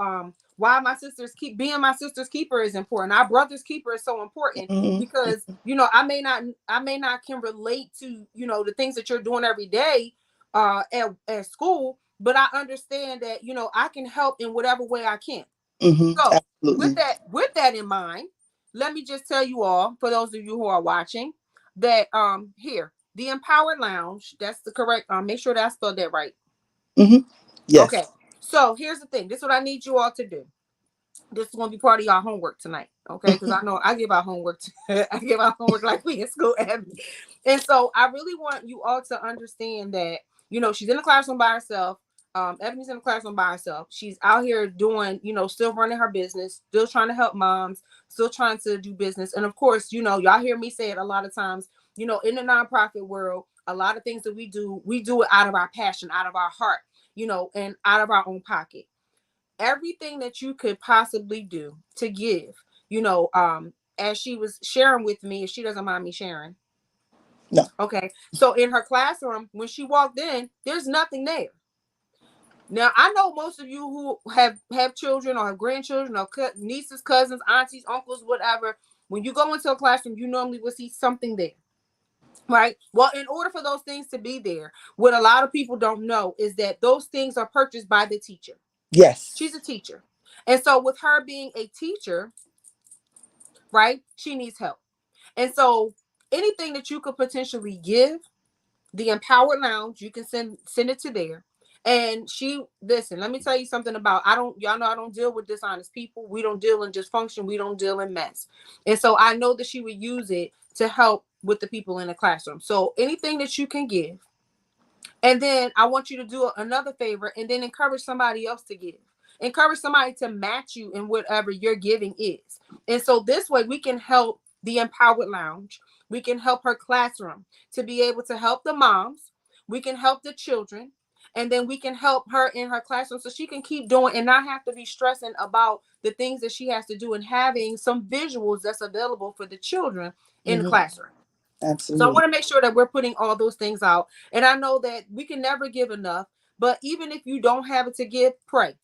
why my sisters keep being my sister's keeper is important. Our brother's keeper is so important Mm-hmm. because I may not can relate to the things that you're doing every day at school, but I understand that I can help in whatever way I can. Mm-hmm. So with Absolutely. that in mind, let me just tell you all, for those of you who are watching, that here, the Empowered Lounge, that's the correct make sure that I spelled that right. Mm-hmm. Okay. Yes. So here's the thing. This is what I need you all to do. This is gonna be part of y'all homework tonight. Okay, because I know I give out homework I give out homework like we in school. And so I really want you all to understand that she's in the classroom by herself. Ebony's in the classroom by herself. She's out here doing, still running her business, still trying to help moms, still trying to do business. And of course, y'all hear me say it a lot of times, in the nonprofit world, a lot of things that we do it out of our passion, out of our heart, and out of our own pocket. Everything that you could possibly do to give, as she was sharing with me, if she doesn't mind me sharing. No. Okay. So in her classroom, when she walked in, there's nothing there. Now I know most of you who have children or have grandchildren or nieces, cousins, aunties, uncles, whatever. When you go into a classroom, you normally will see something there, right? Well, in order for those things to be there, what a lot of people don't know is that those things are purchased by the teacher. She's Yes. a teacher, and so with her being a teacher, right, she needs help. And so anything that you could potentially give the Empowered Lounge, you can send it to there. And she listen, let me tell you something about I don't y'all know I don't deal with dishonest people. We don't deal in dysfunction, we don't deal in mess. And so I know that she would use it to help with the people in the classroom. So anything that you can give, and then I want you to do another favor and then encourage somebody else to give. Encourage somebody to match you in whatever your giving is. And so this way we can help the Empowered Lounge. We can help her classroom to be able to help the moms. We can help the children. And then we can help her in her classroom so she can keep doing and not have to be stressing about the things that she has to do and having some visuals that's available for the children in the Mm-hmm. classroom. So I Absolutely. want to make sure that we're putting all those things out. And I know that we can never give enough, but even if you don't have it to give, pray.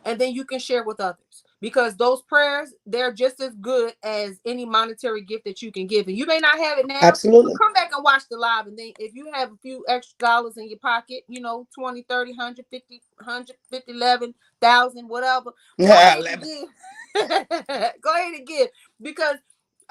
And then you can share with others because those prayers, they're just as good as any monetary gift that you can give. And you may not have it now, but Absolutely. come back and watch the live. And then if you have a few extra dollars in your pocket, 20, 30, 100, 50, 100, 50, 11,000, whatever, go ahead and 11. give. Go ahead and give because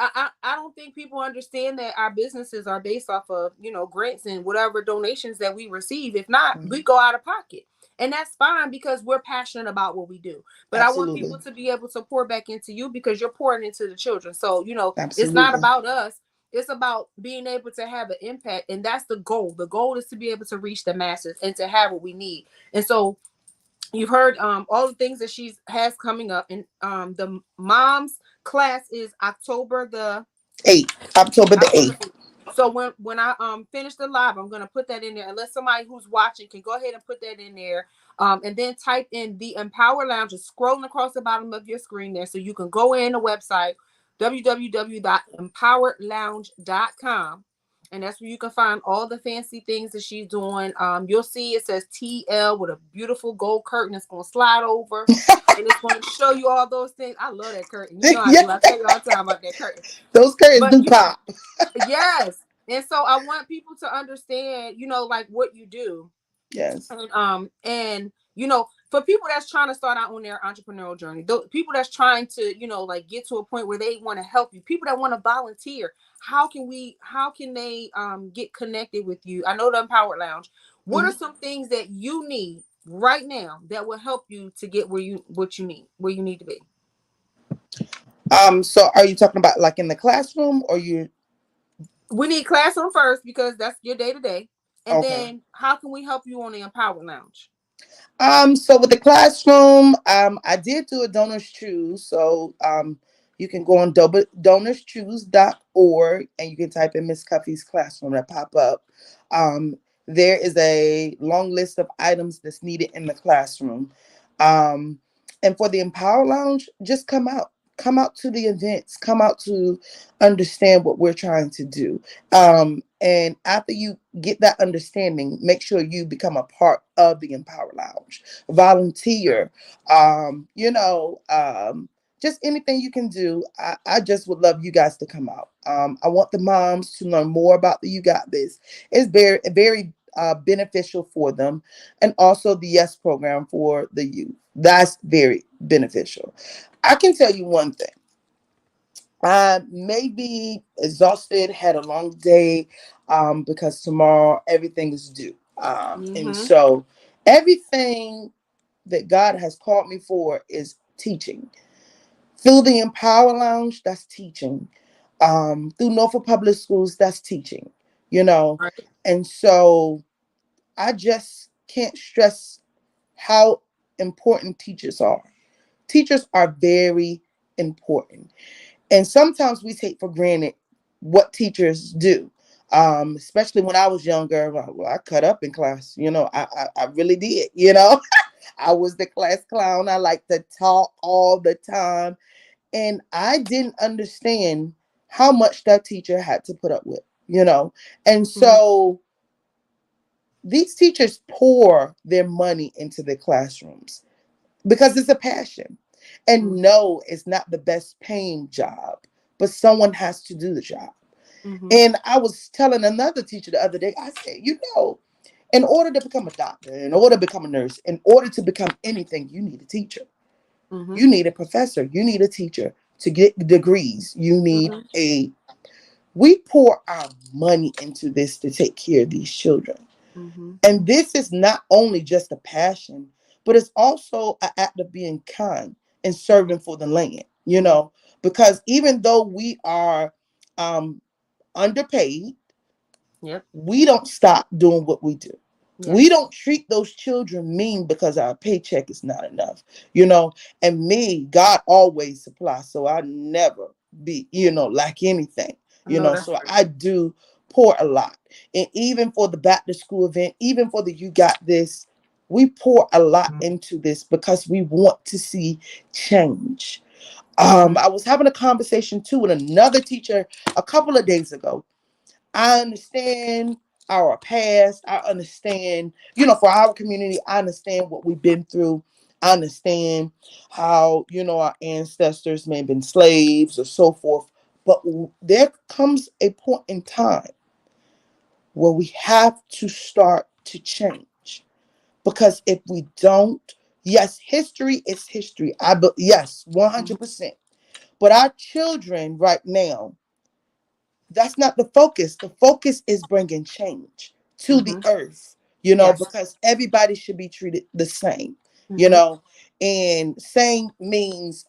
I don't think people understand that our businesses are based off of, grants and whatever donations that we receive. If not, we Mhm. go out of pocket. And that's fine because we're passionate about what we do. But I want Absolutely. people to be able to pour back into you because you're pouring into the children. So, it's not Absolutely. about us. It's about being able to have an impact. And that's the goal. The goal is to be able to reach the masses and to have what we need. And so You've heard all the things that she's has coming up, and the mom's class is October the October 8th. 8th. So when I finish the live, I'm gonna put that in there. Unless somebody who's watching can go ahead and put that in there. And then type in the Empower Lounge, just scrolling across the bottom of your screen there, so you can go in the website www.empoweredlounge.com, and that's where you can find all the fancy things that she's doing. You'll see it says TL with a beautiful gold curtain that's gonna slide over, and it's going to show you all those things. I love that curtain. You know I Yeah, do. I tell you all the time about that curtain. those curtains But do pop. yes. And so I want people to understand, like what you do. Yes. And for people that's trying to start out on their entrepreneurial journey, those people that's trying to, like get to a point where they want to help you, people that want to volunteer, how can they get connected with you? I know the Empowered Lounge. What are Mhm. some things that you need right now that will help you to get where you need to be? So are you talking about like in the classroom or you We need classroom first because that's your day to day. And okay. then how can we help you on the Empowered Lounge? So with the classroom, I did do a donors choose. So you can go on donorschoose.org and you can type in Miss Cuffy's classroom that pop up. Um, there is a long list of items that's needed in the classroom. Um, and for the Empower Lounge, just come out. Come out to the events. Come out to understand what we're trying to do. And after you get that understanding, make sure you become a part of the Empower Lounge. Volunteer, just anything you can do. I just would love you guys to come out. I want the moms to learn more about the You Got This. It's very, very beneficial for them. And also the Yes program for the youth. That's very beneficial. I can tell you one thing. I may be exhausted, had a long day, because tomorrow everything is due. And Mm-hmm. so everything that God has called me for is teaching. Through the Empower Lounge, that's teaching. Through Norfolk Public Schools, that's teaching, you know. Right. And so I just can't stress how important teachers are. Teachers are very important. And sometimes we take for granted what teachers do. Especially when I was younger, well, I cut up in class. I really did. I was the class clown. I liked to talk all the time, and I didn't understand how much that teacher had to put up with. And Mm-hmm. so these teachers pour their money into their classrooms because it's a passion. And no, it's not the best paying job, but someone has to do the job. Mm-hmm. And I was telling another teacher the other day, I said, in order to become a doctor, in order to become a nurse, in order to become anything, you need a teacher. Mm-hmm. You need a professor. You need a teacher to get degrees. You need Mm-hmm. we pour our money into this to take care of these children. Mm-hmm. And this is not only just a passion, but it's also an act of being kind and serving for the land, Mm-hmm. because even though we are um, underpaid, Yep. we don't stop doing what we do. We Yes. don't treat those children mean because our paycheck is not enough, you know. And me, God always supplies, so I never be, lack anything, I know that's So right. I do pour a lot, and even for the back to school event, even for the You Got This, we pour a lot into this because we want to see change. Mm-hmm. I was having a conversation too with another teacher a couple of days ago. I understand our past. I understand, for our community, I understand what we've been through. I understand how, our ancestors may have been slaves or so forth. But there comes a point in time where we have to start to change. Because if we don't, yes, history is history. Yes, Mm-hmm. 100%. But our children right now, that's not the focus. The focus is bringing change to the Mm-hmm. earth, Yes. because everybody should be treated the same, you Mm-hmm. know, and same means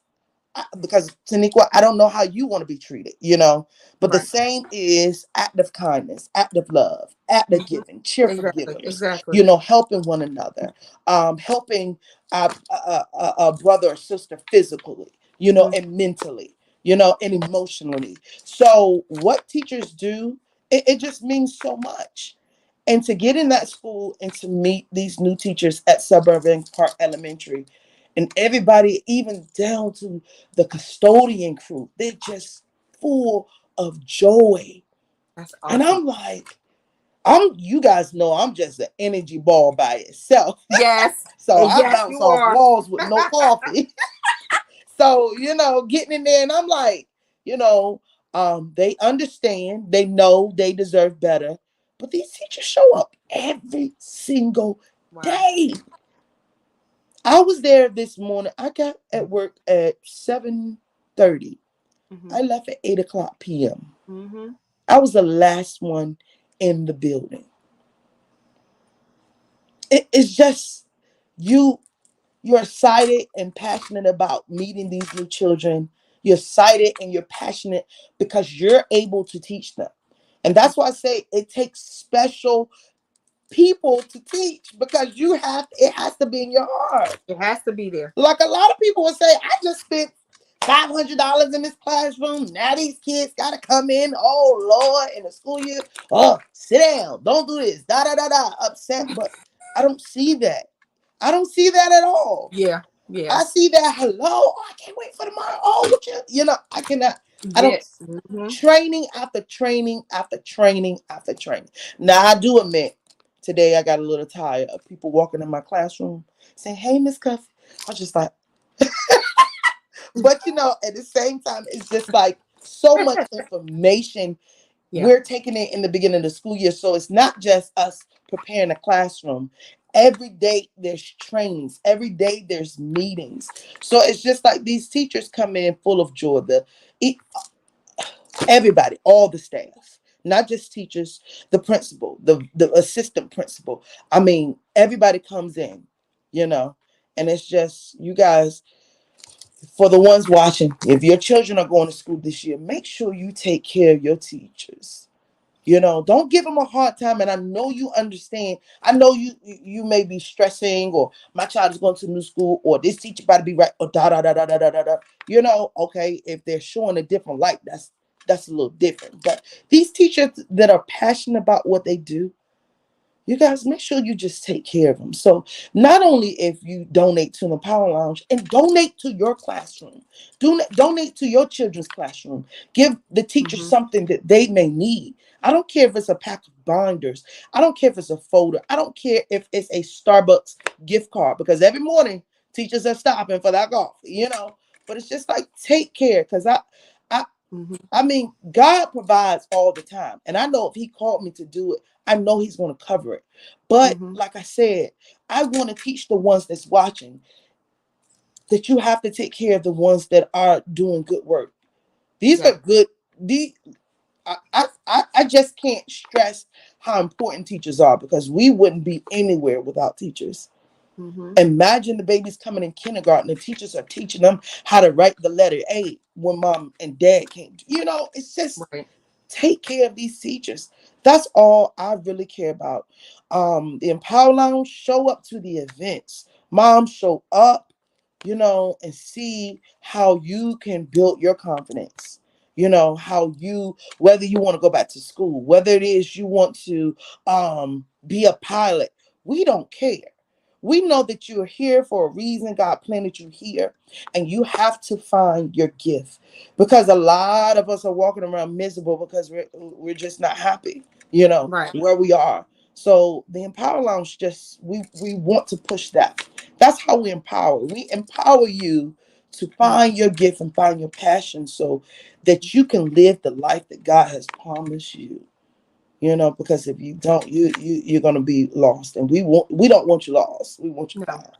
because Taniqua, I don't know how you want to be treated, you know. But the Right. same is act of kindness, act of love, act of Hmm. giving, cheerful Exactly. givers, Exactly. you know, helping one another, helping a brother or sister physically, you know, Hmm. and mentally, you know, and emotionally. So what teachers do, it just means so much. And to get in that school and to meet these new teachers at Suburban Park Elementary, and everybody, even down to the custodian crew, they're just full of joy. That's And awesome. I'm like, you guys know I'm just an energy ball by itself. Yes. So I Yes, bounce you off are. walls with no coffee. So, you know, getting in there and I'm like, you know, they understand, they know they deserve better. But these teachers show up every single Wow. day. I was there this morning. I got at work at 7:30. Hmm. I left at 8 o'clock p.m. Hmm. I was the last one in the building. It's just you you're excited and passionate about meeting these new children. You're excited and you're passionate because you're able to teach them. And that's why I say it takes special people to teach because it has to be in your heart. It has to be there. Like a lot of people will say, I just spent $500 in this classroom. Now these kids got to come in. Oh, Lord, in the school year. Oh, sit down. Don't do this. Da, da, da, da. Upset. But I don't see that. I don't see that at all. Yeah. Yeah. I see that. Hello. Oh, I can't wait for tomorrow. Oh, what you know, I cannot. I don't. Yeah. Hmm. Training after training after training after training. Now, I do admit, today I got a little tired of people walking in my classroom saying, "Hey, Miss Cuff." I was just like, but you know, at the same time, it's just like so much information Yeah. we're taking it in the beginning of the school year. So it's not just us preparing a classroom. Every day there's trainings, every day there's meetings. So it's just like these teachers come in full of joy. E- Everybody, all the staff, not just teachers, the principal, the assistant principal. I mean, everybody comes in, you know, and it's just you guys, for the ones watching, if your children are going to school this year, make sure you take care of your teachers. You know, don't give them a hard time. And I know you understand. I know you may be stressing, or my child is going to new school, or this teacher about to be right, or da da da da da da da da. You know, okay, if they're showing a different light, that's a little different. But these teachers that are passionate about what they do, you guys make sure you just take care of them. So not only if you donate to the Power Lounge, and donate to your classroom, donate to your children's classroom. Give the teachers Hmm. something that they may need. I don't care if it's a pack of binders. I don't care if it's a folder. I don't care if it's a Starbucks gift card, because every morning teachers are stopping for that coffee, you know. But it's just like, take care, because I Hmm. I mean, God provides all the time. And I know if He called me to do it, I know He's going to cover it. But Hmm. like I said, I want to teach the ones that's watching that you have to take care of the ones that are doing good work. These Yeah. are good. The I just can't stress how important teachers are, because we wouldn't be anywhere without teachers. Hmm. Imagine the babies coming in kindergarten. The teachers are teaching them how to write the letter A when mom and dad came. You know, it's just, Right. take care of these teachers. That's all I really care about. The Empower Lounge, show up to the events. Mom, show up, you know, and see how you can build your confidence. You know, how you, whether you want to go back to school, whether it is you want to be a pilot, we don't care. We know that you're here for a reason. God planted you here, and you have to find your gift, because a lot of us are walking around miserable because we're just not happy, you know, Right. where we are. So the Empower Lounge, just we want to push that. That's how we empower. We empower you to find your gift and find your passion, so that you can live the life that God has promised you. You know, because if you don't, you're gonna be lost, and we don't want you lost. We want you No. found.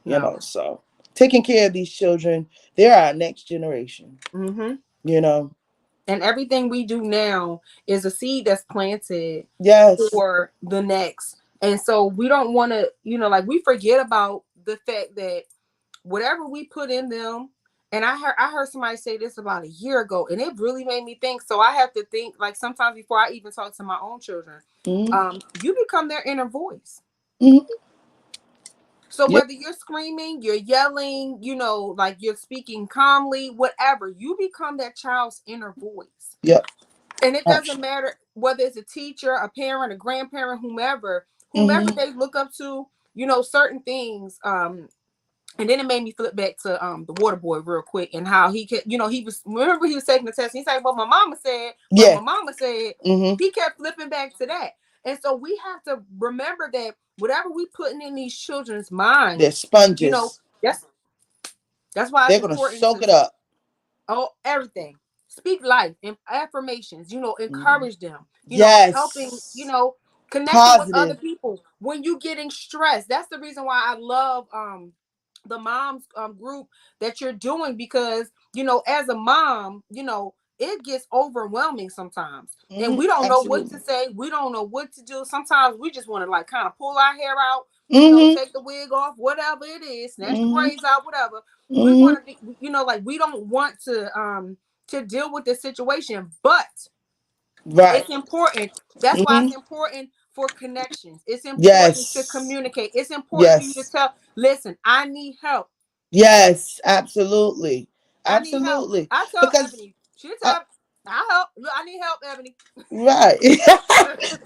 You No. know, so taking care of these children, they're our next generation. Hmm. You know, And everything we do now is a seed that's planted yes, for the next. And so we don't want to, like we forget about the fact that whatever we put in them And I heard somebody say this about a year ago, and it really made me think. So I have to think, like, sometimes before I even talk to my own children, Mm-hmm. you become their inner voice. Mm-hmm. So Yep. whether you're screaming, you're yelling, like you're speaking calmly, whatever, you become that child's inner voice. Yep. And it doesn't Actually. matter whether it's a teacher, a parent, a grandparent, whomever Mm-hmm. they look up to, certain things. And then it made me flip back to the water boy real quick, and how he kept, he was, remember, he was taking the test. He's like, well, my mama said, well, Yeah. my mama said. Mm-hmm. He kept flipping back to that. And so we have to remember that whatever we putting in these children's They're minds, you know, sponges. that's that's why it's They're gonna important soak to, it up. oh, everything. Speak life and affirmations, Mm-hmm. encourage them, helping, Yes. connecting with other Positive. people when you getting stressed. That's the reason why I love the moms group that you're doing, because, as a mom, it gets overwhelming sometimes. And Mm-hmm. we don't know what to Absolutely. say. We don't know what to do. Sometimes we just want to, like, kind of pull our hair out, Mm-hmm. take the wig off, whatever it is, snatch the Mm-hmm. braids out, whatever. We Mm-hmm. want to be, like, we don't want to deal with the situation, but Right. it's important. That's why Mm-hmm. it's important for connections. It's important to Yes. communicate. It's important for you to Yes. tell, listen, I need help. Yes. Absolutely. I need help. Absolutely. I tell Because Ebony, she I, tell, I help. Look, I need help, Ebony. right.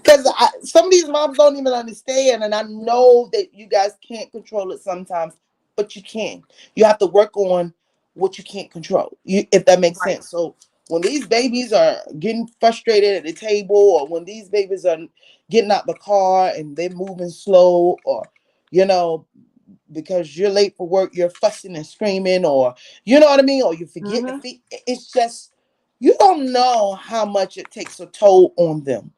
Because some of these moms don't even understand, and I know that you guys can't control it sometimes, but you can. You have to work on what you can't control, if that makes Right. sense. So when these babies are getting frustrated at the table, or when these babies are getting out the car and they're moving slow, or you know, because you're late for work, you're fussing and screaming, or you know what I mean, or you forget to Mm-hmm. feed. It's just you don't know how much it takes a toll on them,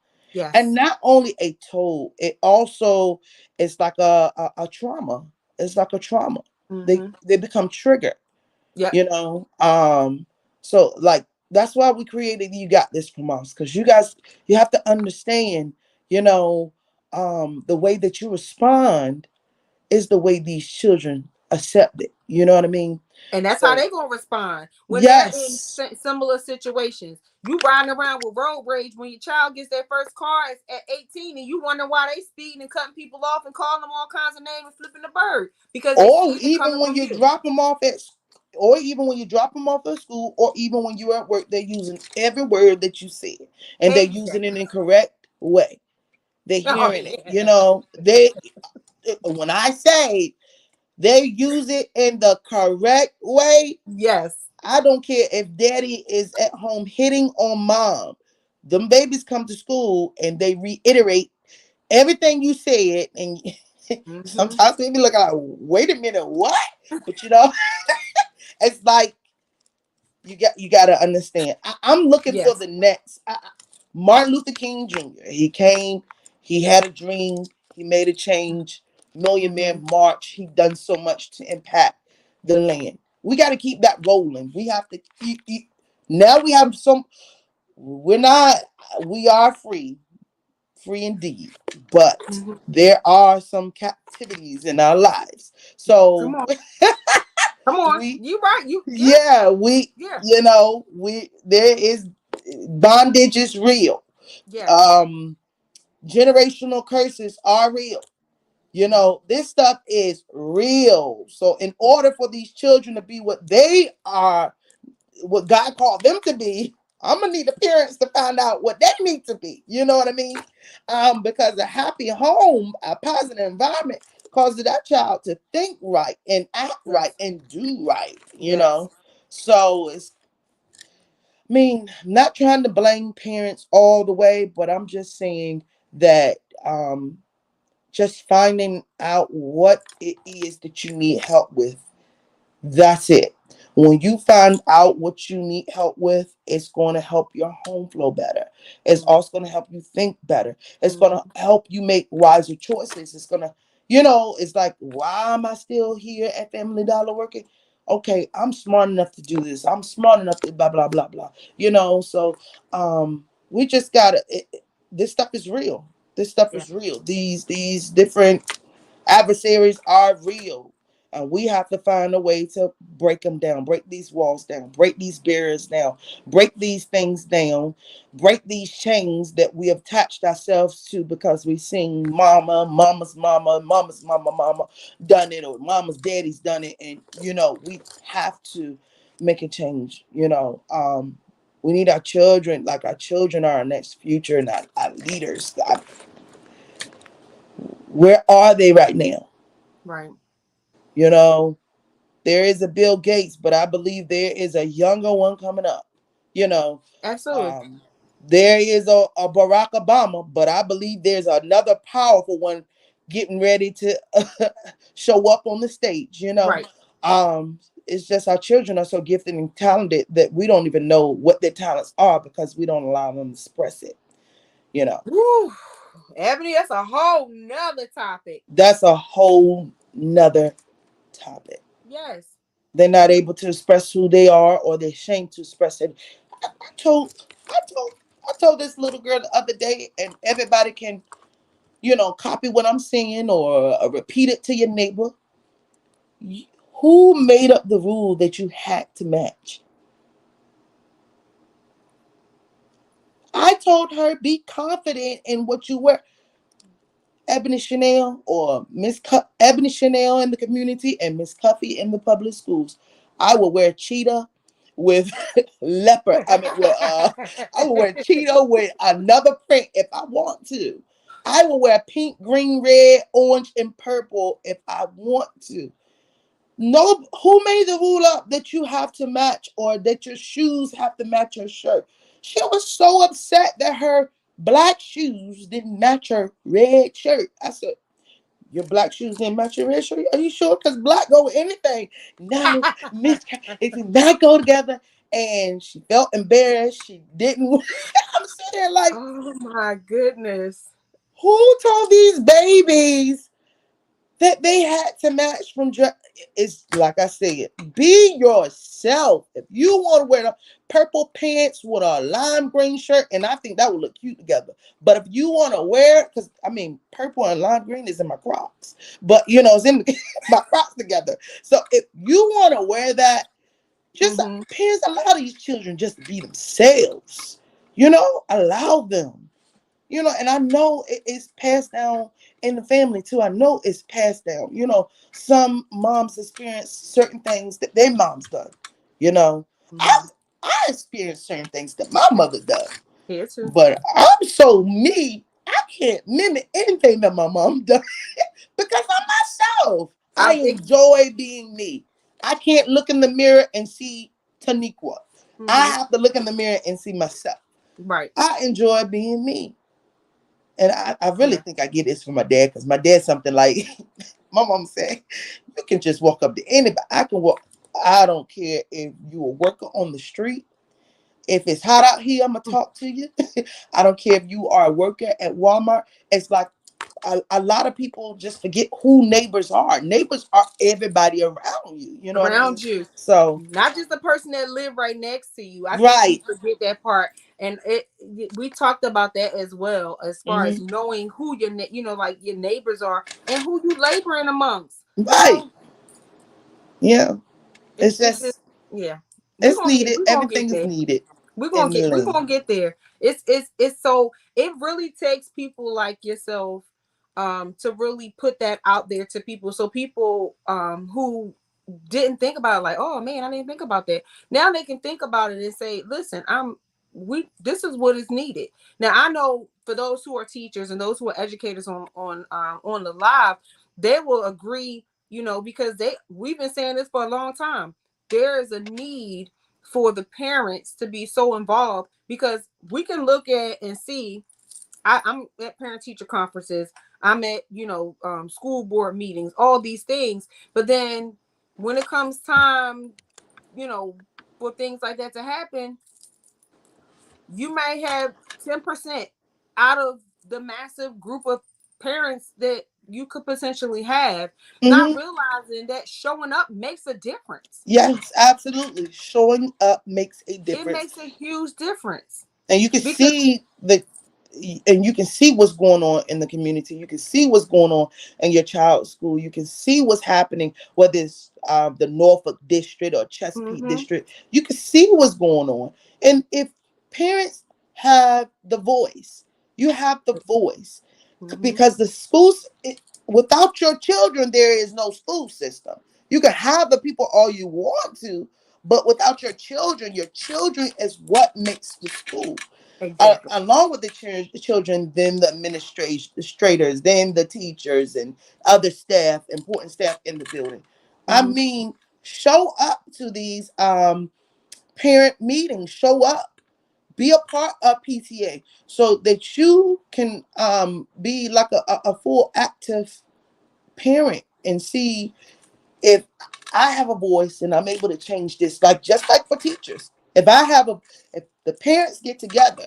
and Yes. not only a toll, it also is like a trauma. It's like a trauma. They Mm-hmm. they become triggered, Yep. you know. So like that's why we created You Got This from us, because you guys, you have to understand, you know, the way that you respond is the way these children accept it. You know what I mean? And that's how So they gonna respond when they're in yes. similar situations. You riding around with road rage when your child gets their first car at 18, and you wonder why they speeding and cutting people off and calling them all kinds of names and flipping the bird, because they Or seeing it even coming when from you you. drop them off or even when you drop them off at school, or even when you're at work, they're using every word that you said, and they're using it Exactly. in correct way. They're Oh hearing it. You yeah. know, when I say they use it in the correct way, Yes. I don't care if daddy is at home hitting on mom. Them babies come to school and they reiterate everything you said, and Mm-hmm. sometimes they be looking like, wait a minute, what? But you know, it's like you got to understand. I'm looking for Yes. the next Martin Luther King Jr. He came, he had a dream, he made a change. Million Mm-hmm. Man March. He done so much to impact the land. We got to keep that rolling. We have to keep. Now we have some. We're not. We are free, free indeed. But Mm-hmm. there are some captivities in our lives. Come So on. Come on. we You right. You, yeah. yeah, we Yeah. we there is bondage is real. Yes. Um Generational curses are real. You Mm-hmm. know, this stuff is real. So in order for these children to be what they are, what God called them to be, I'm gonna need the parents to find out what they need to be. You know what I mean? Because a happy home, a positive environment, causes that child to think right and act right Yes. and do right. You Yes. know, so it's. I mean, not trying to blame parents all the way, but I'm just saying that just finding out what it is that you need help with. That's it. When you find out what you need help with, it's going to help your home flow better. It's Mm-hmm. also going to help you think better. It's going to Mm-hmm. help you make wiser choices. It's going to, you know, it's like, why am I still here at Family Dollar working? Okay, I'm smart enough to do this. I'm smart enough to blah, blah, blah, blah. You know, so we just got to, this stuff is real. This stuff Yeah. is real. These different adversaries are real, And we have to find a way to break them down, break these walls down, break these barriers down, break these things down, break these chains that we have attached ourselves to because we've seen mama, mama's mama, mama's mama, mama done it, or mama's daddy's done it. And, we have to make a change. We need our children, like our children are our next future and our leaders. Where are they right now? Right. You know, there is a Bill Gates, but I believe there is a younger one coming up. You know, Absolutely. um, there is a Barack Obama, but I believe there's another powerful one getting ready to show up on the stage. Right. It's just our children are so gifted and talented that we don't even know what their talents are because we don't allow them to express it. You know, Woo. Ebony, that's a whole nother topic. that's a whole nother topic. Yes. They're not able to express who they are, or they're ashamed to express it. I told, I told, I told this little girl the other day, and everybody can, copy what I'm saying or repeat it to your neighbor. Who made up the rule that you had to match? I told her, be confident in what you wear. Ebony Shannell or Ebony Shannell in the community and Miss Cuffy in the public schools. I will wear cheetah with leopard. I will wear cheetah with another print if I want to. I will wear pink, green, red, orange, and purple if I want to. No, who made the rule up that you have to match or that your shoes have to match your shirt? She was so upset that her black shoes didn't match her red shirt. I said, your black shoes didn't match your red shirt? Are you sure? Because black go with anything. No, Miss, it did not go together. And she felt embarrassed. She didn't. I'm sitting there like, Oh my goodness. who told these babies that they had to match from dress? It's like I said, be yourself. If you want to wear the purple pants with a lime green shirt, and I think that would look cute together. But if you want to wear, because I mean, purple and lime green is in my Crocs, but it's in my Crocs together. So if you want to wear that, just Mm-hmm. parents allow these children just to be themselves. Allow them. And I know it's passed down in the family too. I know it's passed down. Some moms experience certain things that their moms done. You know, I Mm-hmm. I experienced certain things that my mother done, Here too. but I'm so me. I can't mimic anything that my mom done because I'm myself. I I it, enjoy being me. I can't look in the mirror and see Taniqua. I mm-hmm. have to look in the mirror and see myself. Right. I enjoy being me. And I really Yeah. think I get this from my dad because my dad's something like my mom said, you can just walk up to anybody. I can walk. I don't care if you a worker on the street. If it's hot out here, I'm gonna talk to you. I don't care if you are a worker at Walmart. It's like a lot of people just forget who neighbors are. Neighbors are everybody around you. You know what I mean? Around you, So, not just the person that live right next to you. I think we right. forget that part, and we talked about that as well, as far as Hmm. knowing who your like your neighbors are and who you laboring amongst. Right. Yeah. It's It's just just, yeah. it's needed. We're gonna get Everything is there. needed We're in gonna get there. It's so it really takes people like yourself to really put that out there to people, so people who didn't think about it, like, oh man, I didn't think about that. Now they can think about it and say, listen, we this is what is needed. Now I know for those who are teachers and those who are educators on the live, they will agree, because we've been saying this for a long time. There is a need for the parents to be so involved, because we can look at and see. I'm at parent teacher conferences. I'm at school board meetings, all these things. But then when it comes time, you know, for things like that to happen, you may have 10% out of the massive group of parents that you could potentially have, not hmm realizing that showing up makes a difference. Yes, absolutely. Showing up makes a It difference. makes a huge difference And you can because see the and you can see what's going on in the community. You can see what's going on in your child's school. You can see what's happening, whether it's the Norfolk district or Chesapeake Mm-hmm. district. You can see what's going on. And if parents have the voice, you have the voice, Mm-hmm. because the schools, without your children, there is no school system. You can have the people all you want to, but without your children is what makes the school. Exactly. Along with the children, then the administrators, then the teachers and other staff, important staff in the building. I Mm-hmm. mean, show up to these parent meetings. Show up, be a part of PTA, so that you can be like a full active parent and see if I have a voice and I'm able to change this, like just like for teachers. If the parents get together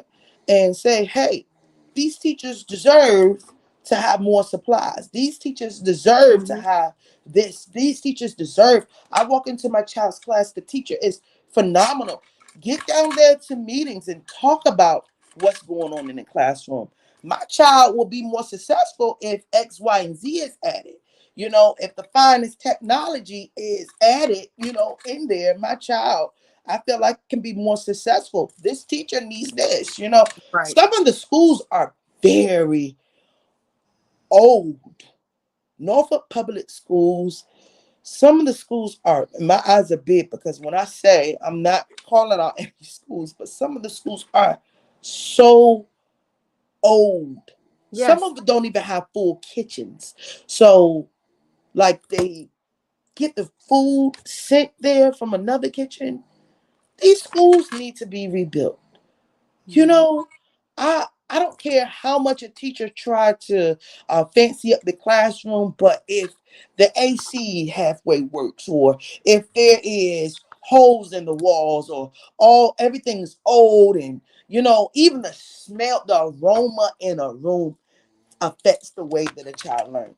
and say, hey, these teachers deserve to have more supplies. These teachers deserve to Mm-hmm. have this. These teachers deserve. I walk into my child's class, the teacher is phenomenal. Get down there to meetings and talk about what's going on in the classroom. My child will be more successful if X, Y, and Z is added. If the finest technology is added, in there, my child, I feel like can be more successful. This teacher needs this. Right. Some of the schools are very old. Norfolk Public Schools, some of the schools are, my eyes are big because when I say, I'm not calling out any schools, but some of the schools are so old. Some Yes. of them don't even have full kitchens. So, like, they get the food sent there from another kitchen. These schools need to be rebuilt. You Mm-hmm. know, I don't care how much a teacher tried to fancy up the classroom, but if the AC halfway works, or if there is holes in the walls, or everything's old, and even the smell, the aroma in a room affects the way that a child learns.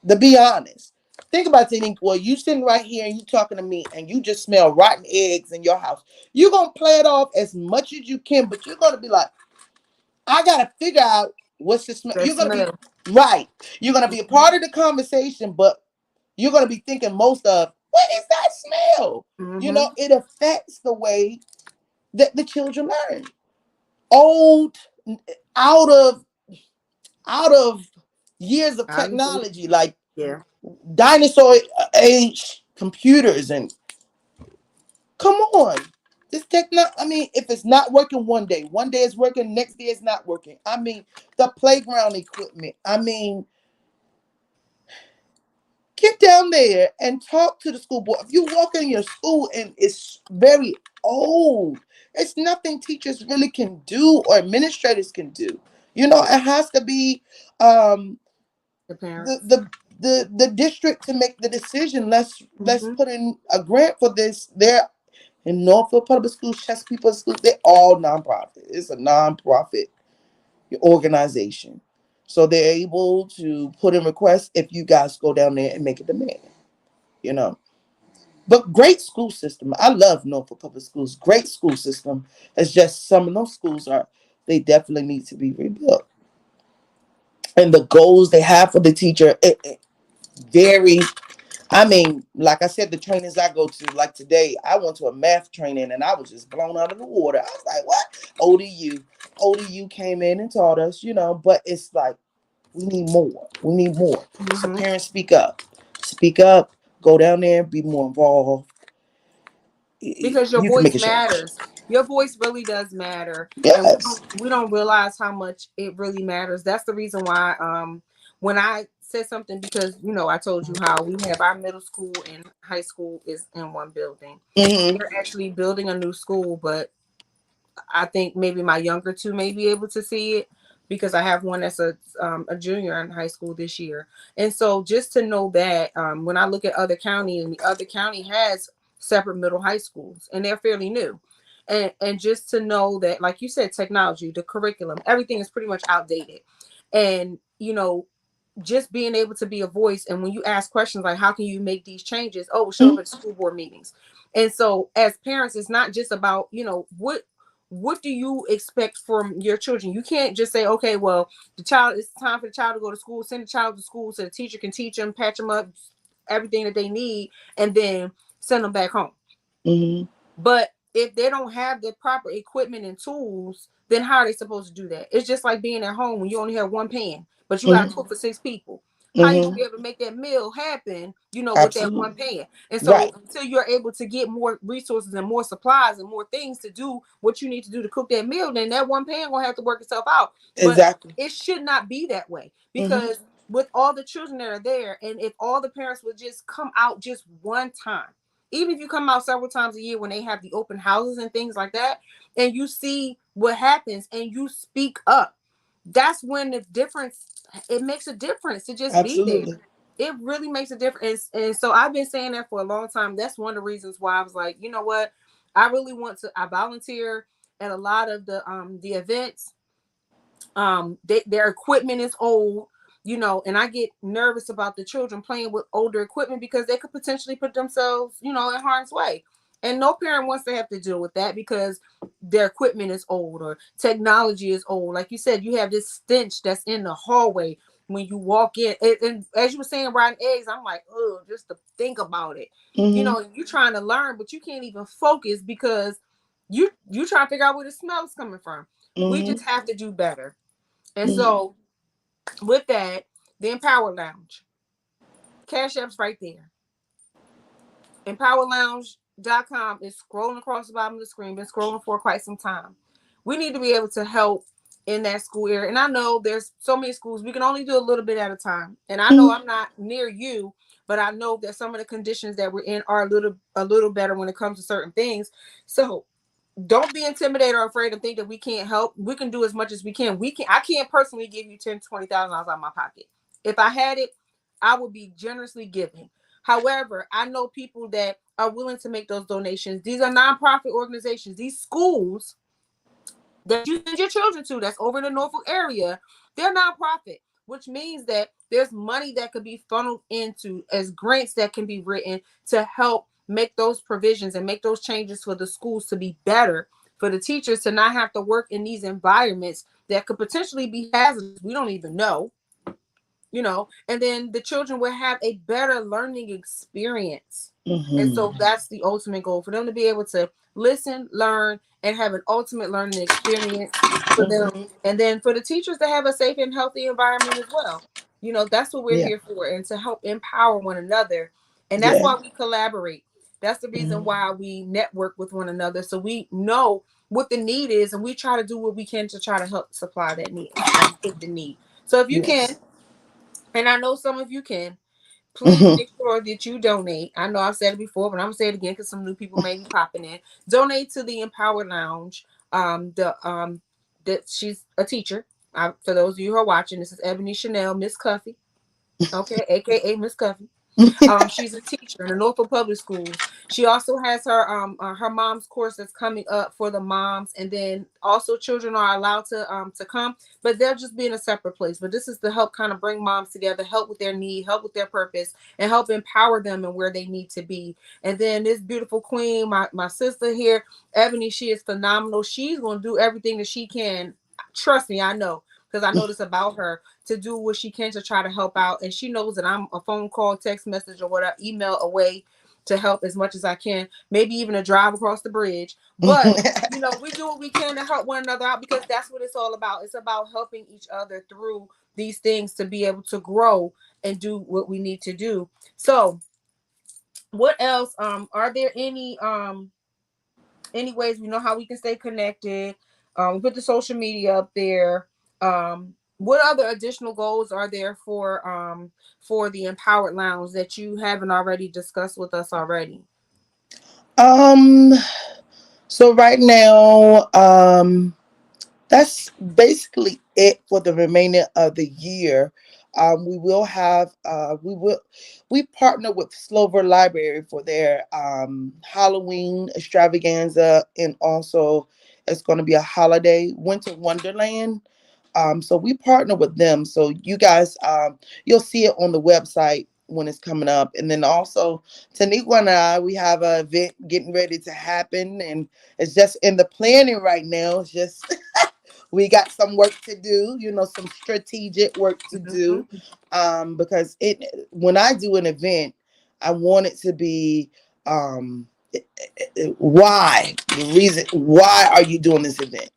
To be honest, think about thinking, well, you sitting right here and you talking to me and you just smell rotten eggs in your house. You're gonna play it off as much as you can, but you're gonna be like, I gotta figure out what's the smell. The You're gonna be smell. right. You're gonna be a part of the conversation, but you're gonna be thinking most of, what is that smell? Mm-hmm. It affects the way that the children learn. Old, out of out of years of I agree. technology, like Yeah. dinosaur age computers, and come on, this techno. I mean, if it's not working one day it's working, next day it's not working. I mean, the playground equipment. I mean, get down there and talk to the school board. If you walk in your school and it's very old, it's nothing teachers really can do or administrators can do. It has to be um The the parents. the the district to make the decision. Let's Mm-hmm. put in a grant for this. They're in Norfolk Public Schools, Chesapeake Public Schools. They're all nonprofit. It's a nonprofit organization, so they're able to put in requests if you guys go down there and make a demand. You know, but great school system. I love Norfolk Public Schools. Great school system. It's just some of those schools are. They definitely need to be rebuilt. And the goals they have for the teacher, it vary. I mean, like I said, the trainings I go to, like today, I went to a math training and I was just blown out of the water. I was like, what? ODU. ODU came in and taught us, but it's like, we need more. We need more. So Mm-hmm. parents, speak up. Speak up. Go down there, be more involved. Because your You can make voice a change. matters. Your voice really does matter, and Yes. we don't realize how much it really matters. That's the reason why when I said something, because I told you how we have our middle school and high school is in one building. Hmm. They're actually building a new school, but I think maybe my younger two may be able to see it because I have one that's a junior in high school this year. And so just to know that when I look at other county, and the other county has separate middle high schools and they're fairly new. And just to know that, like you said, technology, the curriculum, everything is pretty much outdated. And just being able to be a voice, and when you ask questions like how can you make these changes, oh, show up at school board meetings. And so as parents, it's not just about what what do you expect from your children? You can't just say, okay, well, the child, it's time for the child to go to school, send the child to school so the teacher can teach them, patch them up, everything that they need, and then send them back home. Mhm. But if they don't have the proper equipment and tools, then how are they supposed to do that? It's just like being at home when you only have one pan, but you got to Mhm. cook for six people. How you gonna be Mhm. able to make that meal happen, with that one Absolutely. pan? And so Right. until you're able to get more resources and more supplies and more things to do what you need to do to cook that meal, then that one pan gonna have to work itself out. But Exactly. it should not be that way, Mhm. because with all the children that are there, and if all the parents would just come out just one time, even if you come out several times a year when they have the open houses and things like that, and you see what happens and you speak up, that's when the difference, it makes a difference to just be there. Absolutely. It really makes a difference. And so I've been saying that for a long time. That's one of the reasons why I was like, you know what, I really want to, I volunteer at a lot of the events. Their equipment is old, and I get nervous about the children playing with older equipment because they could potentially put themselves, in harm's way. And no parent wants to have to deal with that because their equipment is old or technology is old. Like you said, you have this stench that's in the hallway when you walk in. And as you were saying, rotten eggs, I'm like, oh, just to think about it. Mhm. You're trying to learn, but you can't even focus because you try to figure out where the smell's coming from. We Mhm. just have to do better. And Mhm. so with that, the Empower Lounge, Cash App's right there. EmpowerLounge.com is scrolling across the bottom of the screen, been scrolling for quite some time. We need to be able to help in that school area. And I know there's so many schools, we can only do a little bit at a time. And I know Mhm. I'm not near you, but I know that some of the conditions that we're in are a little better when it comes to certain things. So don't be intimidated or afraid to think that we can't help. We can do as much as we can. I can't personally give you 10, $20,000 out of my pocket. If I had it, I would be generously giving. However, I know people that are willing to make those donations. These are nonprofit organizations. These schools that you send your children to, that's over in the Norfolk area, they're nonprofit, which means that there's money that could be funneled into as grants that can be written to help make those provisions and make those changes for the schools to be better, for the teachers to not have to work in these environments that could potentially be hazardous. We don't even know, and then the children will have a better learning experience. And so Mhm. that's the ultimate goal, for them to be able to listen, learn, and have an ultimate learning experience for them. Mhm. And then for the teachers to have a safe and healthy environment as well. That's what we're Yeah. here for, and to help empower one another. And that's Yeah. why we collaborate. That's the reason Mhm. why we network with one another. So we know what the need is, and we try to do what we can to try to help supply that need, fit the need. So if you can, Yes. and I know some of you can, please Mhm. make sure that you donate. I know I've said it before, but I'm gonna say it again because some new people may be popping in. Donate to the Empower Lounge. That she's a teacher. For those of you who are watching, this is Ebony Shannell, Miss Cuffy. Okay, aka Miss Cuffy. She's a teacher in the Norfolk Public Schools. She also has her mom's course that's coming up for the moms, and then also children are allowed to come, but they'll just be in a separate place. But this is to help kind of bring moms together, help with their need, help with their purpose, and help empower them and where they need to be. And then this beautiful queen, my sister here, Ebony, she is phenomenal. She's gonna do everything that she can. Trust me, I know, because I know this about her, to do what she can to try to help out. And she knows that I'm a phone call, text message, or whatever, email away to help as much as I can. Maybe even a drive across the bridge. But we do what we can to help one another out, because that's what it's all about. It's about helping each other through these things to be able to grow and do what we need to do. So, what else? Are there any ways we know how we can stay connected? We put the social media up there. What other additional goals are there for the Empowered Lounge that you haven't already discussed with us already? um. So right now, that's basically it for the remainder of the year. We will have we partner with Slover Library for their Halloween extravaganza, and also it's going to be a holiday winter wonderland. So we partner with them. So you guys, you'll see it on the website when it's coming up. And then also Taniqua and I, we have an event getting ready to happen, and it's just in the planning right now. It's just we got some work to do, some strategic work to do. Mhm. Because when I do an event, I want it to be why the reason why are you doing this event?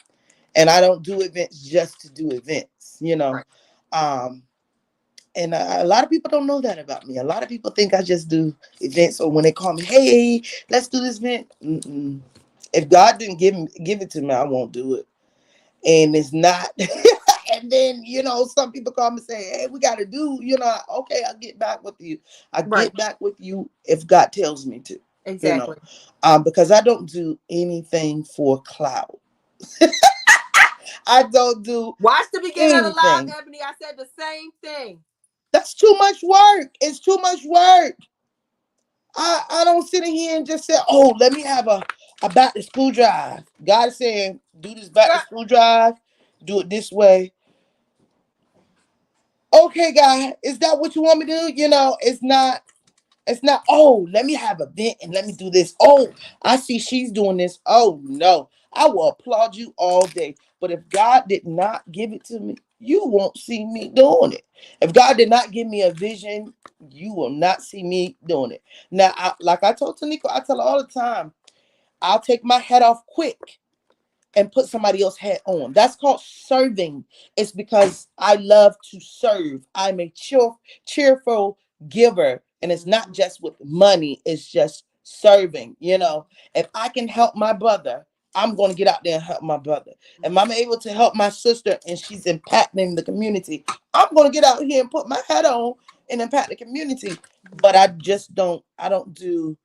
And I don't do events just to do events. Right. Um, and a lot of people don't know that about me. A lot of people think I just do events, or when they call me, hey, let's do this event. Mm-mm. If God didn't give it to me, I won't do it. And it's not. And then some people call me and say, hey, we got to do. Okay, I'll get back with you. I Right. get back with you if God tells me to. You know, Exactly. because I don't do anything for clout. I don't do Watch the beginning of the live, anything. Ebony. I said the same thing. That's too much work. It's too much work. I don't sit in here and just say, oh, let me have a back to school drive. God is saying, do this back to God, school drive, do it this way. Okay, God, is that what you want me to do? It's not, oh, let me have a vent and let me do this. Oh, I see she's doing this. Oh no. I will applaud you all day. But if God did not give it to me, you won't see me doing it. If God did not give me a vision, you will not see me doing it. Now, like I told Tanika, I tell her all the time, I'll take my head off quick and put somebody else's hat on. That's called serving. It's because I love to serve. I'm a cheerful giver. And it's not mhm. just with money, it's just serving. If I can help my brother, I'm going to get out there and help my brother. If I'm able to help my sister and she's impacting the community, I'm going to get out here and put my hat on and impact the community. But I don't do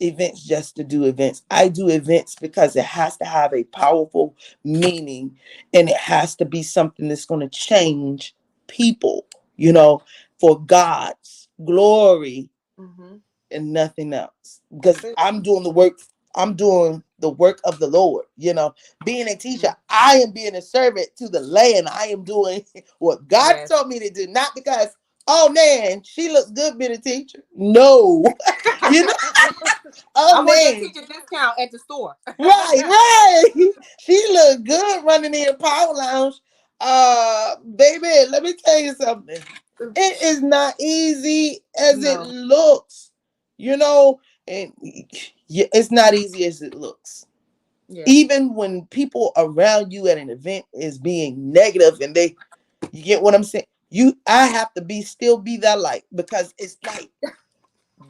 events just to do events. I do events because it has to have a powerful meaning, and it has to be something that's going to change people, for God's glory Mhm. and nothing else. That's Because it. I'm doing the work of the Lord. Being a teacher, Mhm. I am being a servant to the land. I am doing what God Yes. told me to do, not because, oh man, she looks good being a teacher. No. you know, oh I'm gonna get a man. teacher discount at the store. Right, right. She looked good running in Power Lounge. Baby, let me tell you something. It is not easy as it No. looks, you know, and it's not easy as it looks. Yeah. Even when people around you at an event is being negative, and you get what I'm saying. I have to be that light, because it's like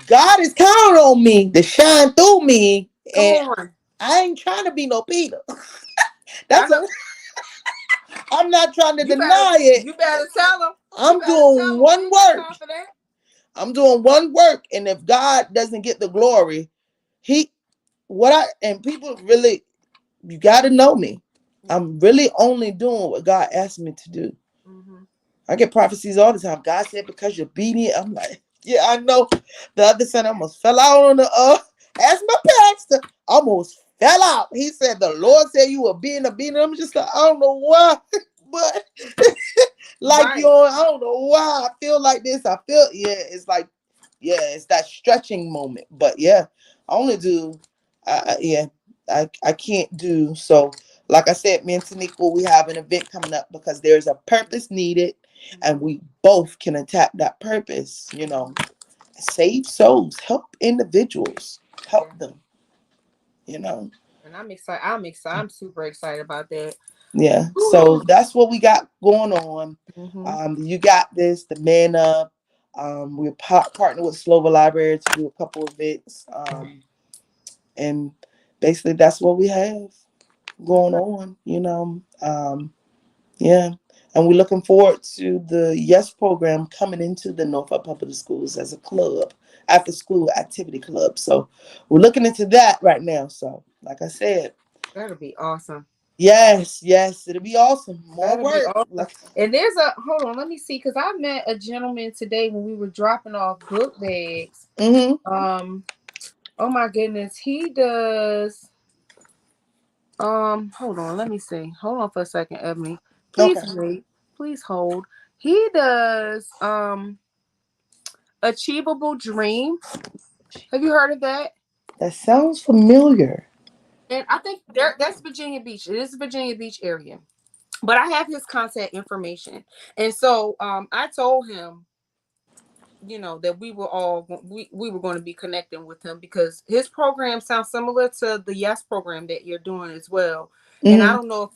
God is counting on me to shine through me, Come and on. I ain't trying to be no Peter. I That's know. a, I'm not trying to You better. deny it. You better tell them. You I'm better tell doing them we one ain't got work. time for that. I'm doing one work, and if God doesn't get the glory, he and people really, you got to know me. Yeah. I'm really only doing what God asked me to do. Mhm. I get prophecies all the time. God said, because you're obedient. I'm like, yeah, I know. The other son almost fell out on the ask my pastor. Almost fell out. He said the Lord said you were being obedient. I'm just like, I don't know why. But like Right. I don't know why I feel like this. I feel, yeah, it's like, yeah, it's that stretching moment. But yeah, I only do yeah, I can't do so. Like I said, me and Tanika, we have an event coming up because there's a purpose needed, and Mhm. we both can attack that purpose. Mhm. Save souls, help individuals, Yeah. help them. You know, And I'm excited. I'm excited. I'm super excited about that. yeah. So Whew. that's what we got going on. Mhm. You got this, the man up. We're partnered with Slover Library to do a couple events, and basically that's what we have going Okay. on. Yeah. And we're looking forward to the Yes program coming into the Norfolk Public Schools as a club, after school activity club. So we're looking into that right now. So, like I said, That'll be awesome. yes, yes, it'll be awesome. More That'll be work. awesome. Like, And there's a hold on, let me see, because I met a gentleman today when we were dropping off book bags. mm-hmm. Um, oh my goodness, he does. Hold on, let me see. Hold on for a second, Ebony. Please Okay. wait. Please hold. He does Achievable Dream. Have you heard of that? That sounds familiar. And I think that's Virginia Beach. It is Virginia Beach area. But I have his contact information. And so I told him, that we were going to be connecting with him because his program sounds similar to the Yes program that you're doing as well. And I Hmm. don't know if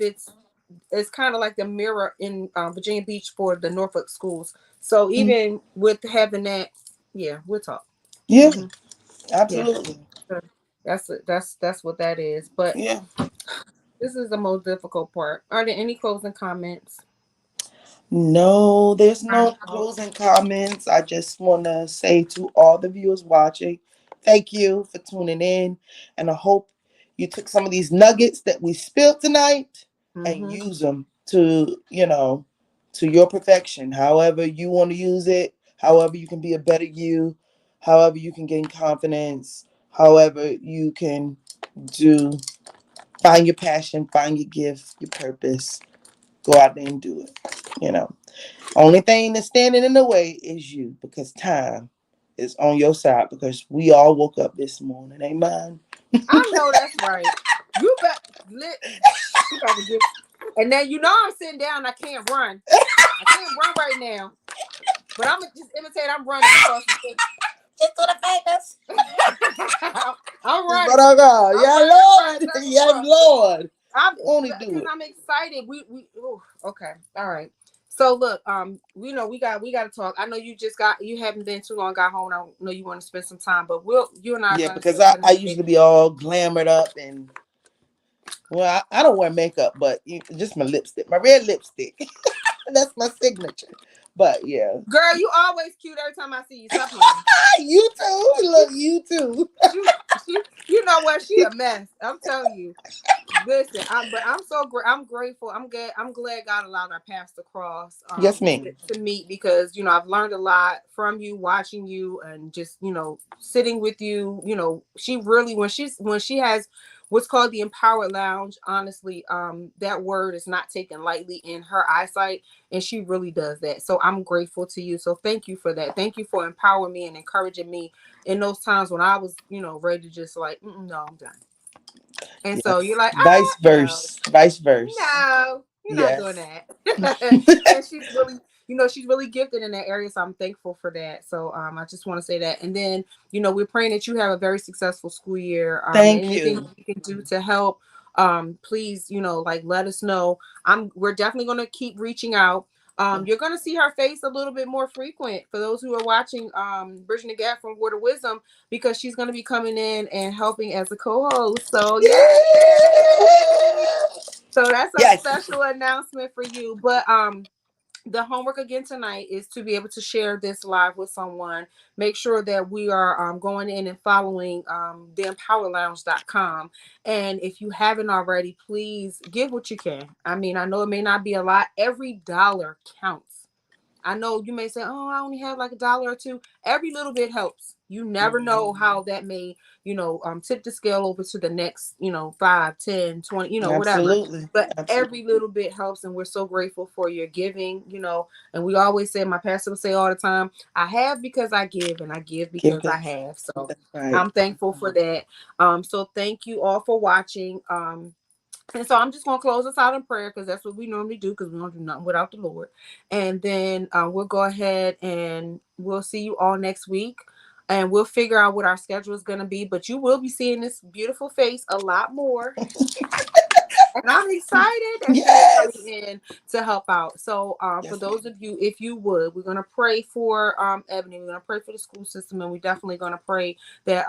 it's kind of like the mirror in Virginia Beach for the Norfolk schools. So even with having that, yeah, we'll talk. Yeah, Hmm. Yeah, absolutely. so that's what that is. But Yeah. this is the most difficult part. Are there any closing comments? No, there's no closing comments. I just want to say to all the viewers watching, thank you for tuning in. And I hope you took some of these nuggets that we spilled tonight and Mm-hmm. use them to, to your perfection. However you want to use it, however you can be a better you, however you can gain confidence, however you can do, find your passion, find your gift, your purpose. Go out there and do it. You know. Only thing that's standing in the way is you because time is on your side because we all woke up this morning. Amen. I know that's right. You bet. You got to give. And then I'm sitting down. I can't run. I can't run right now. But I'm gonna just imitate. I'm running across the city. Just to the fingers. I'm But running. I got, I'm yeah, running. I'm running. Lord. Circle Yeah, across. Lord. I'm Only do because it. I'm excited. We ooh, okay. All right. So look, we got to talk. I know you haven't been too long, got home. I know you want to spend some time, but you and I are Yeah, gonna because stay I connected. usually be all glamored up and, well, I don't wear makeup, but just my lipstick, my red lipstick. That's my signature. But yeah. Girl, you always cute every time I see you. Stop playing. You too. Look, you too. You know what? She a mess. I'm telling you. Listen, but I'm so I'm grateful. I'm glad God allowed our paths to cross, Yes, ma'am. to meet because I've learned a lot from you, watching you, and just sitting with you. She really when she has what's called the Empowered Lounge. Honestly, that word is not taken lightly in her eyesight, and she really does that. So I'm grateful to you. So thank you for that. Thank you for empowering me and encouraging me in those times when I was ready to just like, no, I'm done. And so you're Yes. like, Vice no, versa. Vice versa. no, you're not doing Yes. that. And she's really gifted in that area. So I'm thankful for that. So I just want to say that. And then, we're praying that you have a very successful school year. And Thank anything you. we can do to help, please, like let us know. We're definitely gonna keep reaching out. You're gonna see her face a little bit more frequent for those who are watching Bridging the Gap from Word of Wisdom because she's gonna be coming in and helping as a co-host. So yeah. So that's a Yes. special announcement for you. But the homework again tonight is to be able to share this live with someone. Make sure that we are going in and following theempowerlounge.com. And if you haven't already, please give what you can. I mean, I know it may not be a lot. Every dollar counts. I know you may say, "Oh, I only have like a dollar or two." Every little bit helps. You never know how that may, tip the scale over to the next, 5, 10, 20, whatever. Absolutely. But every Absolutely. little bit helps, and we're so grateful for your giving, And we always say, my pastor would say all the time, "I have because I give, and I give Give because I us. have." So That's right. I'm thankful for that. So thank you all for watching. And so I'm just going to close us out in prayer because that's what we normally do because we don't do nothing without the Lord. And then we'll go ahead and we'll see you all next week. And we'll figure out what our schedule is going to be. But you will be seeing this beautiful face a lot more. And I'm excited that she'll be coming Yes. in to help out. So, for Yes, those ma'am. of you, if you would, we're gonna pray for Ebony. We're gonna pray for the school system, and we're definitely gonna pray that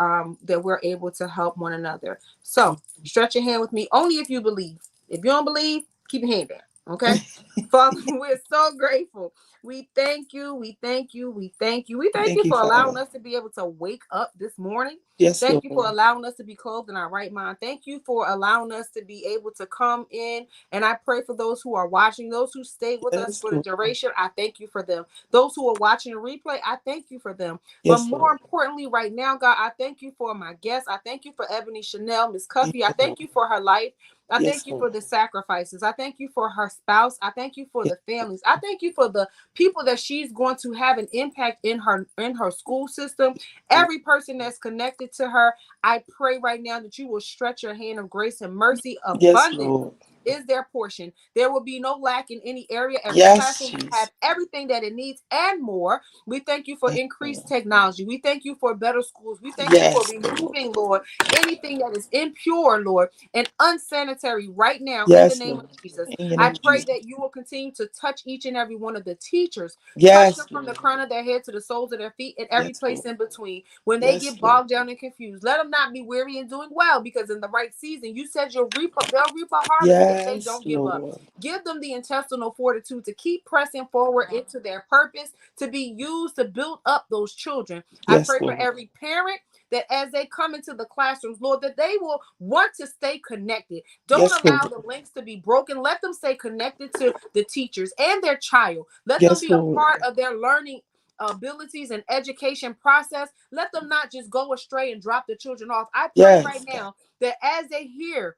we're able to help one another. So, stretch your hand with me, only if you believe. If you don't believe, keep your hand down. Okay. Father, we're so grateful. We thank you. We thank you. We thank you. We thank Thank you you, for allowing Father. us to be able to wake up this morning. Yes, Thank you for Lord. allowing us to be clothed in our right mind. Thank you for allowing us to be able to come in. And I pray for those who are watching, those who stayed with us Yes, for the Lord. duration. I thank you for them. Those who are watching the replay, I thank you for them. But Yes, more Lord. importantly, right now, God, I thank you for my guests. I thank you for Ebony Shannell, Miss Thank Cuffy. I you, thank Lord. you for her life. I Yes, thank you for Lord. the sacrifices. I thank you for her spouse. I thank you for Yes, the families. I thank you for the people that she's going to have an impact in her school system. Lord. Every person that's connected to her, I pray right now that you will stretch your hand of grace and mercy. Yes, Abundance Lord. is their portion. There will be no lack in any area. Every Yes, classroom will Jesus. have everything that it needs and more. We thank you for Yes, increased Lord. technology. We thank you for better schools. We thank you for Yes, Lord. removing, Lord, anything that is impure, Lord, and unsanitary right now in the Yes, name of Lord. Jesus. In your I name, pray Jesus. that you will continue to touch each and every one of the teachers, touch them Yes, from the Lord. crown of their head to the soles of their feet and every Yes, place Lord. in between. When they Yes, get Lord. bogged down and confused, let them not be weary in doing well, because in the right season, you said they'll reap a harvest if they Yes, don't give up. Lord. Give them the intestinal fortitude to keep pressing forward into their purpose, to be used to build up those children. I Yes, pray for Lord. every parent that as they come into the classrooms, Lord, that they will want to stay connected. Don't Yes, allow Lord. the links to be broken. Let them stay connected to the teachers and their child. Let them Yes, be a Lord. part of their learning abilities and education process. Let them not just go astray and drop the children off. I pray right Yes, God. now that as they hear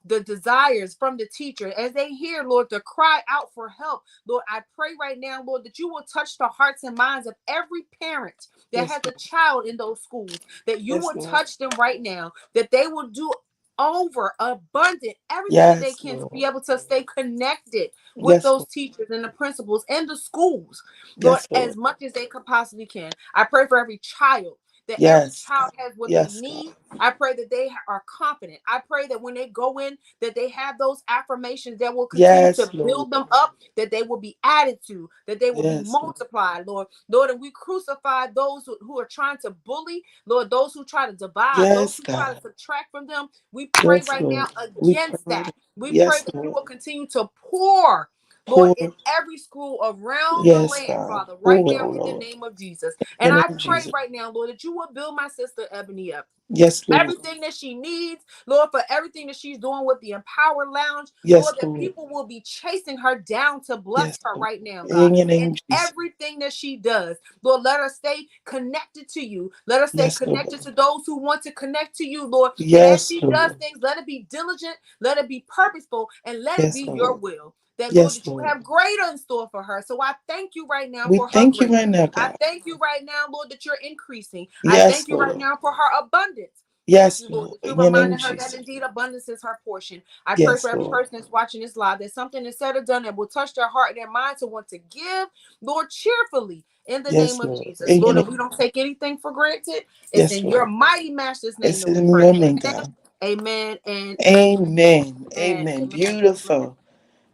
the desires from the teacher, as they hear, Lord, the cry out for help, Lord, I pray right now, Lord, that you will touch the hearts and minds of every parent that Yes, has a Lord. child in those schools, that you Yes, will Lord. touch them right now, that they will do over abundant everything that they Yes, can to be Lord. able to stay connected with Yes, those Lord. teachers and the principals and the schools, Lord, Yes, as Lord. much as they could possibly can. I pray for every child, that every Yes, child God. has what they Yes, God. need. I pray that they are confident. I pray that when they go in, that they have those affirmations that will continue to Yes, Lord. build them up, that they will be added to, that they will be Yes, Lord. multiplied, Lord. Lord, and we crucify those who are trying to bully, Lord, those who try to divide, those Yes, who try God. to subtract from them. We pray Yes, right now Lord. We pray against right now. that. We pray Yes, that you Lord. will continue to pour, Lord, in Pour. every school around the Yes, land, God. Father, right Pour, now oh in the Lord. name of Jesus. In And the I name of pray Jesus. right now, Lord, that you will build my sister Ebony up. Yes, Lord. Everything that she needs, Lord, for everything that she's doing with the Empower Lounge, Yes, Lord, that Lord. people will be chasing her down to bless Yes, her Lord. right now, God. In your And name, Jesus. everything that she does, Lord, let her stay connected to you. Let her stay Yes, Lord. connected to those who want to connect to you, Lord. And as Yes, she does Lord. things, let it be diligent, let it be purposeful, and let it Yes, be your Lord. will. That, Lord, Yes, that you Lord. have greater in store for her. So I thank you right now We for her thank you right greater. now, I God. thank you right now, Lord, that you're increasing. I Yes, thank you right Lord. now for her abundance. Thank Yes, you, Lord, Lord. that you're In your name, reminding her that Jesus. indeed abundance is her portion. I pray Yes, for every Lord. person that's watching this live, that something is said or done that will touch their heart and their mind to want to give, Lord, cheerfully in the name Yes, of Lord. Jesus. In your Lord, name. and we don't take anything for granted. It's Yes, in your Lord. mighty master's name It's that we in pray. your name, Amen, God. amen, and Amen. amen, Amen. amen, Beautiful.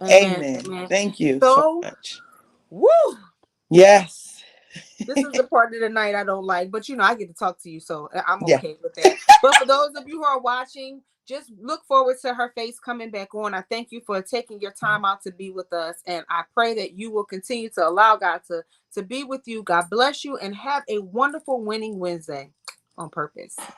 amen, Amen. amen. Thank you so So, much. woo! Yes. This is the part of the night I don't like, but I get to talk to you, so I'm Yeah. okay with that. But for those of you who are watching, just look forward to her face coming back on. I thank you for taking your time out to be with us, and I pray that you will continue to allow God to be with you. God bless you, and have a wonderful winning Wednesday on purpose.